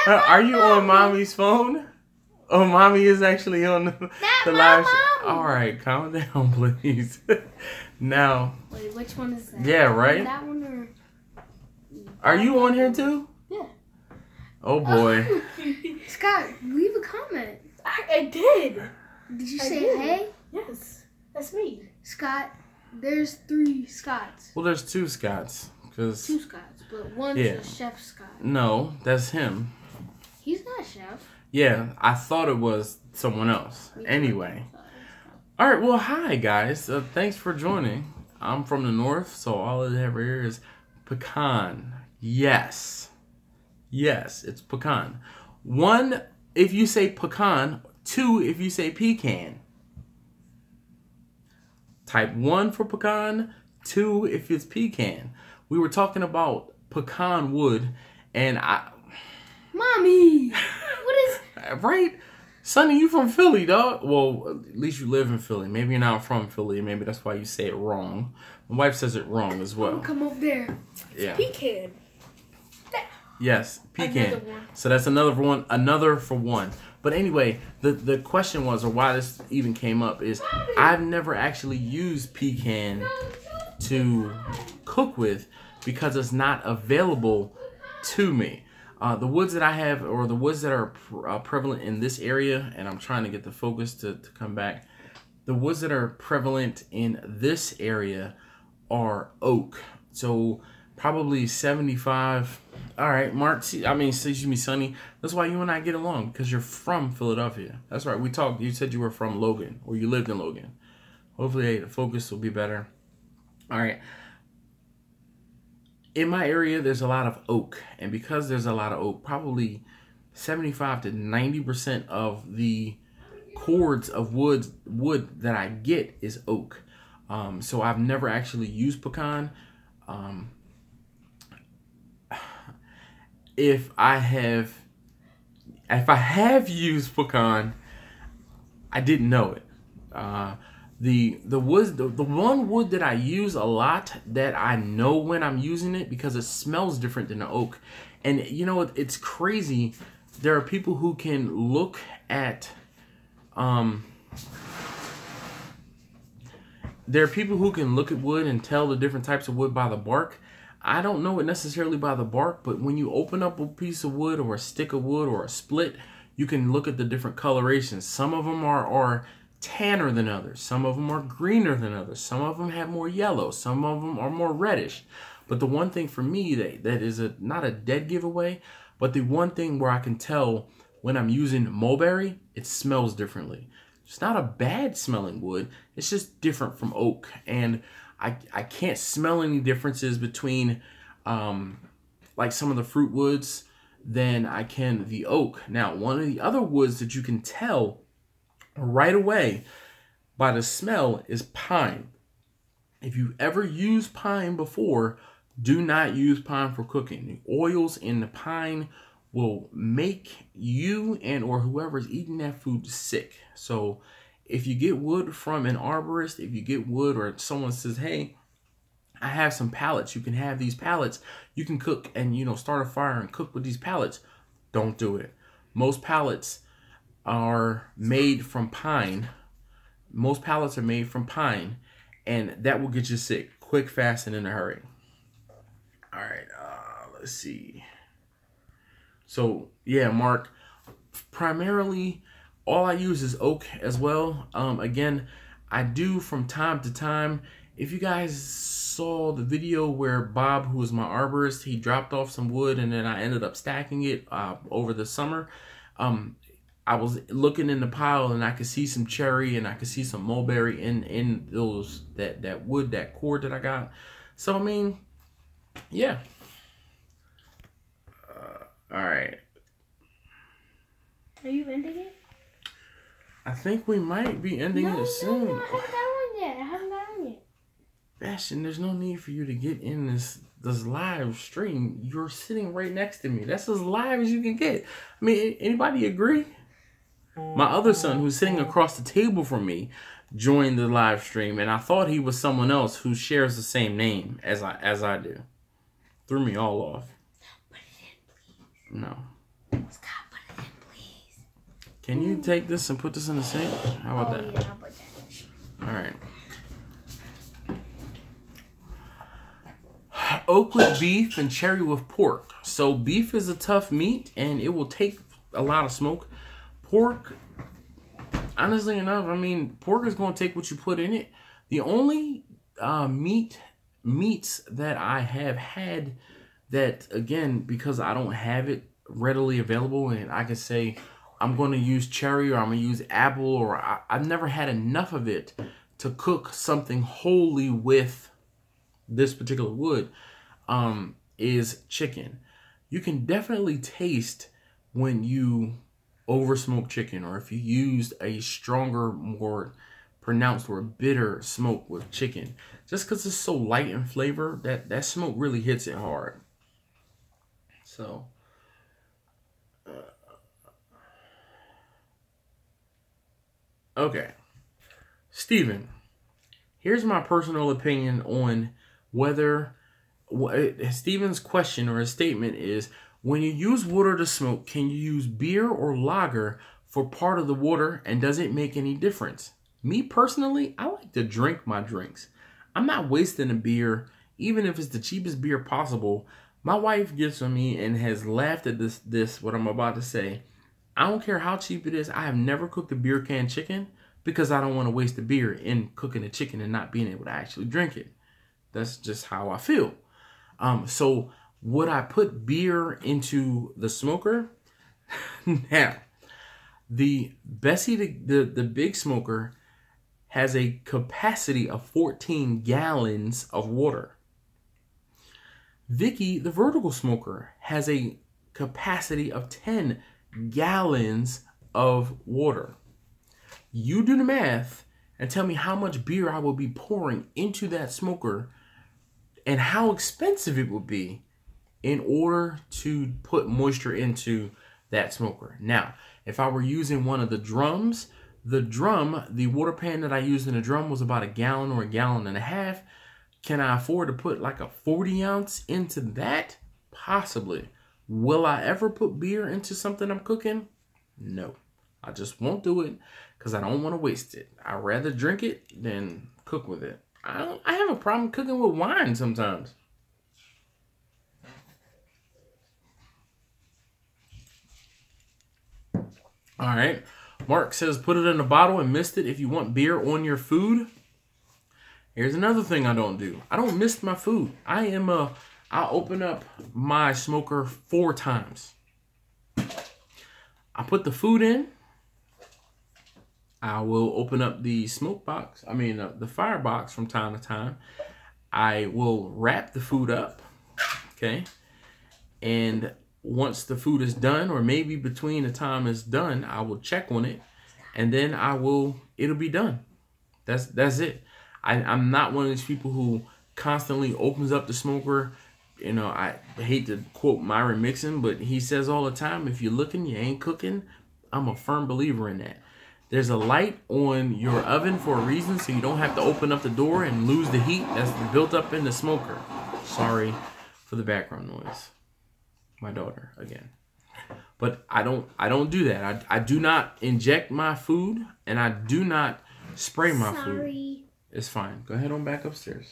Are you on Mommy's phone? Oh, Mommy is actually on the live stream. All right, calm down, please. Now. Wait, which one is that? Yeah, right? That one or... Are you on here too? Yeah. Oh boy. Scott, leave a comment. I did. Did you say hey? Yes, that's me. Scott, there's 3 Scotts. Well, there's 2 Scotts. 'Cause 2 Scotts, but one's a chef Scott. No, that's him. He's not a chef. Yeah, I thought it was someone else. Anyway. All right, well, hi, guys. Thanks for joining. I'm from the north, so all I have here is pecan. Yes. Yes, it's pecan. 1 if you say pecan, 2 if you say pecan. Type 1 for pecan, 2 if it's pecan. We were talking about pecan wood, and Mommy! What is... Right? Sonny, you from Philly, dog. Well, at least you live in Philly. Maybe you're not from Philly. Maybe that's why you say it wrong. My wife says it wrong as well. Come over there. Yeah. Pecan. Yes, pecan. So that's another for one. But anyway, the question was, or why this even came up, is I've never actually used pecan to cook with because it's not available to me. The woods that I have, or the woods that are prevalent in this area, and I'm trying to get the focus to come back. The woods that are prevalent in this area are oak. So probably 75. All right, Mark. Excuse me, Sonny. That's why you and I get along, because you're from Philadelphia. That's right. We talked. You said you were from Logan, or you lived in Logan. Hopefully, the focus will be better. All right. In my area, there's a lot of oak, and because there's a lot of oak, probably 75 to 90% of the cords of wood that I get is oak. So I've never actually used pecan. If I have used pecan, I didn't know it. The one wood that I use a lot, that I know when I'm using it because it smells different than the oak. And you know, it's crazy. There are people who can look at wood and tell the different types of wood by the bark. I don't know it necessarily by the bark, but when you open up a piece of wood or a stick of wood or a split, you can look at the different colorations. Some of them are tanner than others. Some of them are greener than others. Some of them have more yellow. Some of them are more reddish. But the one thing for me that is not a dead giveaway, but the one thing where I can tell when I'm using mulberry, it smells differently. It's not a bad smelling wood. It's just different from oak. And I can't smell any differences between like some of the fruit woods than I can the oak. Now, one of the other woods that you can tell right away by the smell is pine. If you've ever used pine before, do not use pine for cooking. The oils in the pine will make you and or whoever's eating that food sick. So if you get wood from an arborist, if you get wood or someone says, hey, I have some pallets, you can have these pallets, you can cook and start a fire and cook with these pallets, don't do it. Most pallets are made from pine. Most pallets are made from pine, and that will get you sick quick, fast, and in a hurry. All right, let's see. So yeah, Mark, primarily all I use is oak as well. Again, I do from time to time. If you guys saw the video where Bob, who was my arborist, he dropped off some wood and then I ended up stacking it over the summer. I was looking in the pile and I could see some cherry and I could see some mulberry in those that wood, that cord that I got. So I mean, yeah. All right. Are you ending it? I think we might be ending it soon. No, I haven't got on yet. I haven't got on yet. Bastion, there's no need for you to get in this live stream. You're sitting right next to me. That's as live as you can get. I mean, anybody agree? My other son, who's sitting across the table from me, joined the live stream, and I thought he was someone else who shares the same name as I do. Threw me all off. Put it in, please. No. Scott, put it in, please. Can you take this and put this in the sink? How about that? Yeah, I'll put that. All right. Oak with beef and cherry with pork. So beef is a tough meat, and it will take a lot of smoke. Pork, honestly enough, I mean, pork is going to take what you put in it. The only meats that I have had that, again, because I don't have it readily available and I can say I'm going to use cherry or I'm going to use apple, or I've never had enough of it to cook something wholly with this particular wood, is chicken. You can definitely taste when you over smoke chicken, or if you used a stronger, more pronounced or bitter smoke with chicken. Just because it's so light in flavor, that smoke really hits it hard. So, okay. Steven, here's my personal opinion on whether, Steven's question or his statement is, when you use water to smoke, can you use beer or lager for part of the water, and does it make any difference? Me personally, I like to drink my drinks. I'm not wasting a beer, even if it's the cheapest beer possible. My wife gets on me and has laughed at this what I'm about to say. I don't care how cheap it is. I have never cooked a beer can chicken because I don't want to waste the beer in cooking the chicken and not being able to actually drink it. That's just how I feel. So would I put beer into the smoker? Now, the Bessie, the big smoker, has a capacity of 14 gallons of water. Vicky, the vertical smoker, has a capacity of 10 gallons of water. You do the math and tell me how much beer I will be pouring into that smoker and how expensive it would be in order to put moisture into that smoker. Now, if I were using one of the drums, the water pan that I used in the drum was about a gallon or a gallon and a half. Can I afford to put like a 40 ounce into that? Possibly. Will I ever put beer into something I'm cooking? No. I just won't do it because I don't want to waste it. I'd rather drink it than cook with it. I have a problem cooking with wine sometimes. All right. Mark says, put it in a bottle and mist it if you want beer on your food. Here's another thing I don't do. I don't mist my food. I open up my smoker 4 times. I put the food in. I will open up the the firebox from time to time. I will wrap the food up. Okay. And once the food is done, or maybe between the time it's done, I will check on it, and then it'll be done. That's it. I'm not one of these people who constantly opens up the smoker. You know, I hate to quote Myron Mixon, but he says all the time, if you're looking, you ain't cooking. I'm a firm believer in that. There's a light on your oven for a reason, so you don't have to open up the door and lose the heat that's built up in the smoker. Sorry for the background noise. My daughter again. But I don't do that. I do not inject my food, and I do not spray my food. It's fine. Go ahead on back upstairs.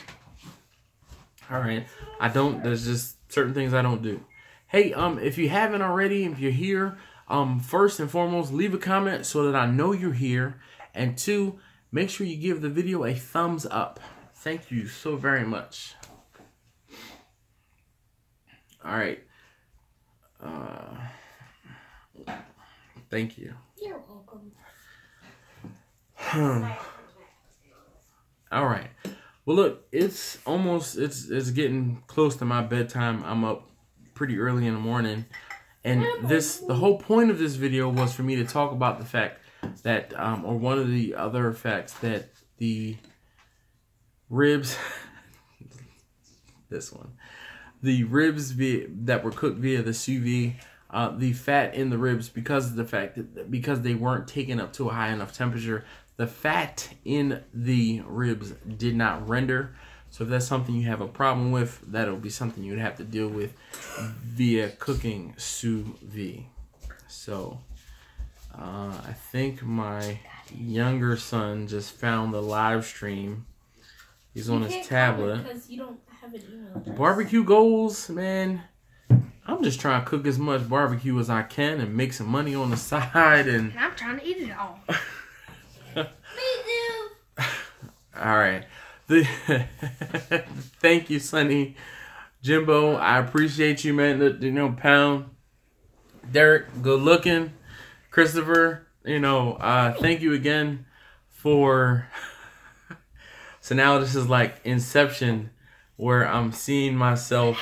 All right. There's just certain things I don't do. Hey, if you haven't already, if you're here, first and foremost, leave a comment so that I know you're here. And 2, make sure you give the video a thumbs up. Thank you so very much. All right. Thank you. You're welcome. All right. Well, look, it's getting close to my bedtime. I'm up pretty early in the morning, and the whole point of this video was for me to talk about the fact that, or one of the other facts that the ribs, the ribs that were cooked via the sous vide, the fat in the ribs, because they weren't taken up to a high enough temperature, the fat in the ribs did not render. So if that's something you have a problem with, that'll be something you'd have to deal with via cooking sous vide. So I think my younger son just found the live stream. He's on his tablet. Because you don't have an email address. Barbecue goals, man. I'm just trying to cook as much barbecue as I can and make some money on the side. And I'm trying to eat it all. Me too. all right. Thank you, Sonny. Jimbo, I appreciate you, man. Pound. Derek, good looking. Christopher, thank you again for... So now this is like Inception, where I'm seeing myself.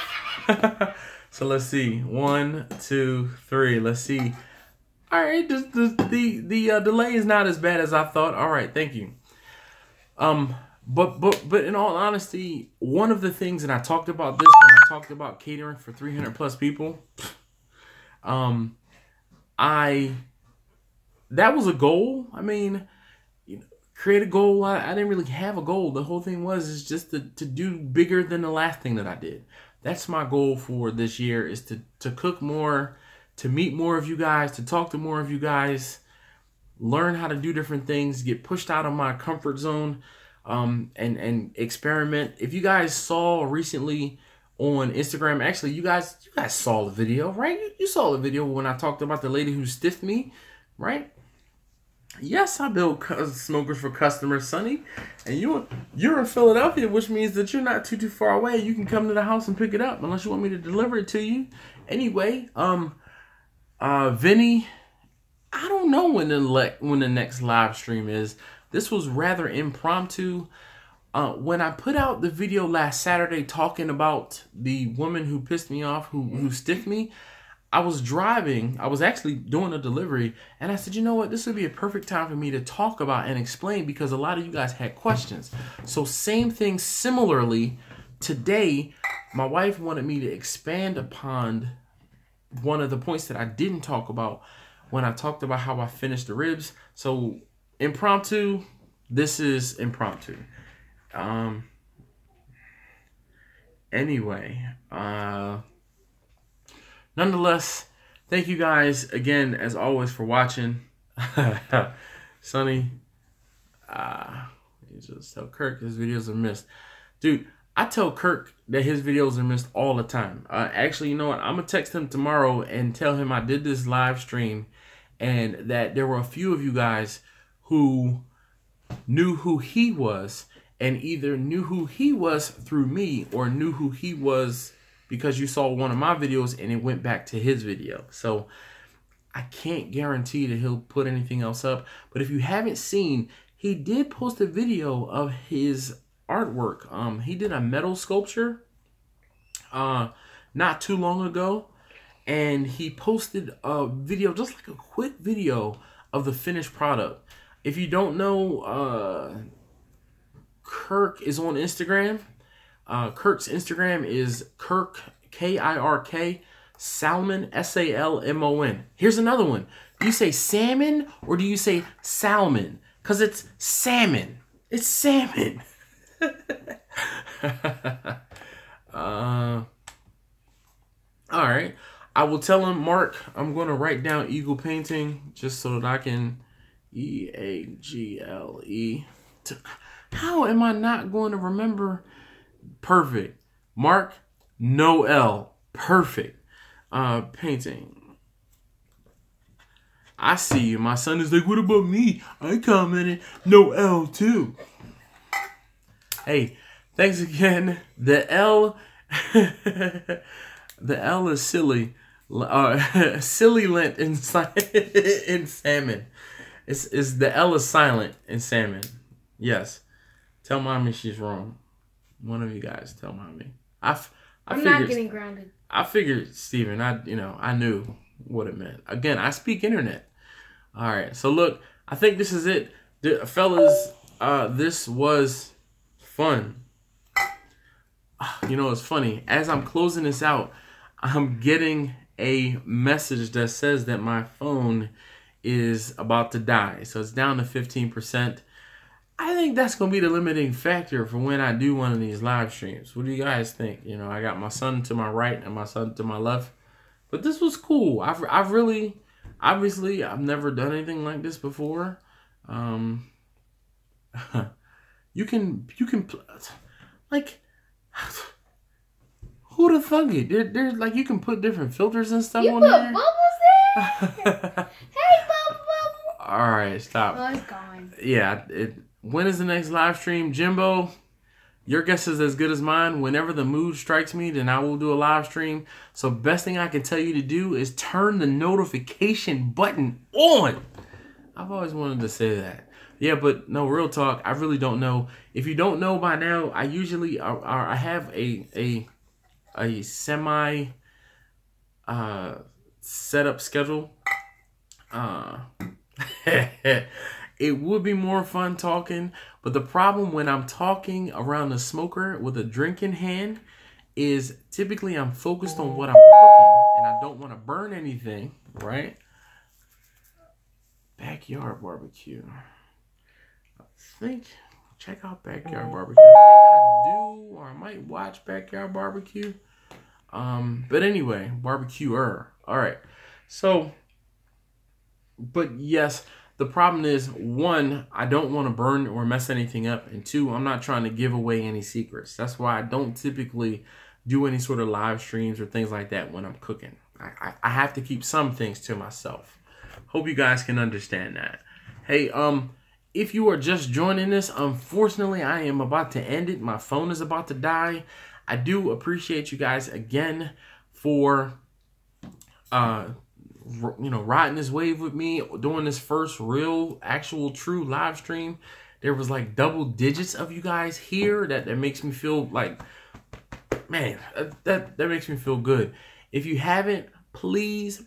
So let's see. 1, 2, 3. Let's see. All right, the delay is not as bad as I thought. All right, thank you. But in all honesty, one of the things, and I talked about this when I talked about catering for 300 plus people. That was a goal. I mean, create a goal. I didn't really have a goal. The whole thing is just to do bigger than the last thing that I did. That's my goal for this year, is to cook more, to meet more of you guys, to talk to more of you guys, learn how to do different things, get pushed out of my comfort zone, and experiment. If you guys saw recently on Instagram, actually you guys saw the video, right? You saw the video when I talked about the lady who stiffed me, right? Yes, I build smokers for customers, Sonny. And you're in Philadelphia, which means that you're not too far away. You can come to the house and pick it up, unless you want me to deliver it to you. Anyway, Vinny, I don't know when the next live stream is. This was rather impromptu. When I put out the video last Saturday talking about the woman who pissed me off, who stiffed me, I was driving. I was actually doing a delivery, and I said, you know what? This would be a perfect time for me to talk about and explain, because a lot of you guys had questions. So same thing, similarly, today, my wife wanted me to expand upon one of the points that I didn't talk about when I talked about how I finished the ribs. So impromptu, this is impromptu. Anyway, nonetheless, thank you guys again, as always, for watching. Sonny, you just tell Kirk his videos are missed. Dude, I tell Kirk that his videos are missed all the time. Actually, you know what? I'm going to text him tomorrow and tell him I did this live stream and that there were a few of you guys who knew who he was, and either knew who he was through me or knew who he was because you saw one of my videos and it went back to his video. So I can't guarantee that he'll put anything else up. But if you haven't seen, he did post a video of his artwork. He did a metal sculpture not too long ago. And he posted a video, just like a quick video of the finished product. If you don't know, Kirk is on Instagram. Kirk's Instagram is Kirk, K-I-R-K, Salmon, S-A-L-M-O-N. Here's another one. Do you say salmon or do you say salmon? Because it's salmon. It's salmon. All right. I will tell him, Mark, I'm going to write down Eagle Painting just so that I can E-A-G-L-E. How am I not going to remember? Perfect. Mark, no L. Perfect. Painting. I see you. My son is like, what about me? I commented no L too. Hey, thanks again. The L the L is silly. Silly lent in salmon. It's the L is silent in salmon. Yes. Tell mommy she's wrong. One of you guys tell mommy. I'm not getting grounded. I figured, Steven, I knew what it meant. Again, I speak internet. All right. So look, I think this is it. Fellas, this was fun. You know, it's funny. As I'm closing this out, I'm getting a message that says that my phone is about to die. So it's down to 15%. I think that's going to be the limiting factor for when I do one of these live streams. What do you guys think? You know, I got my son to my right and my son to my left. But this was cool. I've really, obviously, I've never done anything like this before. You can, like, Who'd have thunk it? There's like you can put different filters and stuff You on put there. bubbles there? Hey, bubble. All right, stop. Oh, it's gone. Yeah. When is the next live stream, Jimbo? Your guess is as good as mine. Whenever the mood strikes me, then I will do a live stream. So best thing I can tell you to do is turn the notification button on. I've always wanted to say that. Yeah, but no, real talk, I really don't know. If you don't know by now, I usually I have a semi setup schedule. It would be more fun talking, but the problem when I'm talking around the smoker with a drink in hand is typically I'm focused on what I'm cooking and I don't want to burn anything, right? Backyard barbecue. Check out Backyard Barbecue. I think I do, or I might watch Backyard Barbecue. But anyway, barbecuer. All right. So, but yes, the problem is, one, I don't want to burn or mess anything up. And two, I'm not trying to give away any secrets. That's why I don't typically do any sort of live streams or things like that when I'm cooking. I have to keep some things to myself. Hope you guys can understand that. Hey, if you are just joining this, unfortunately, I am about to end it. My phone is about to die. I do appreciate you guys again for, riding this wave with me, doing this first real, actual, true live stream. There was like double digits of you guys here. That makes me feel like, man, that makes me feel good. If you haven't, please,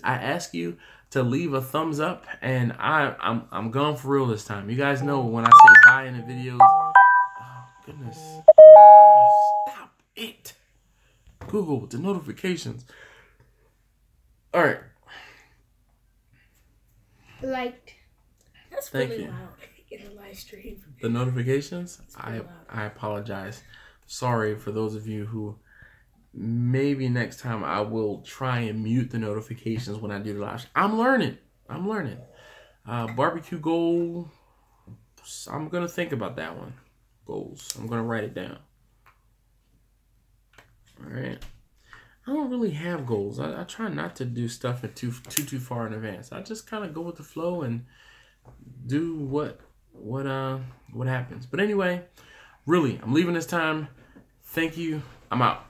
I ask you to leave a thumbs up, and I'm gone for real this time. You guys know when I say bye in the videos. Oh goodness! Stop it, Google the notifications. All right. Liked. That's Thank really you. loud in a live stream. The notifications. Pretty loud. I apologize. Sorry for those of you who. Maybe next time I will try and mute the notifications when I do the live. I'm learning. Barbecue goal. I'm going to think about that one. Goals. I'm going to write it down. All right. I don't really have goals. I try not to do stuff too far in advance. I just kind of go with the flow and do what happens. But anyway, really, I'm leaving this time. Thank you. I'm out.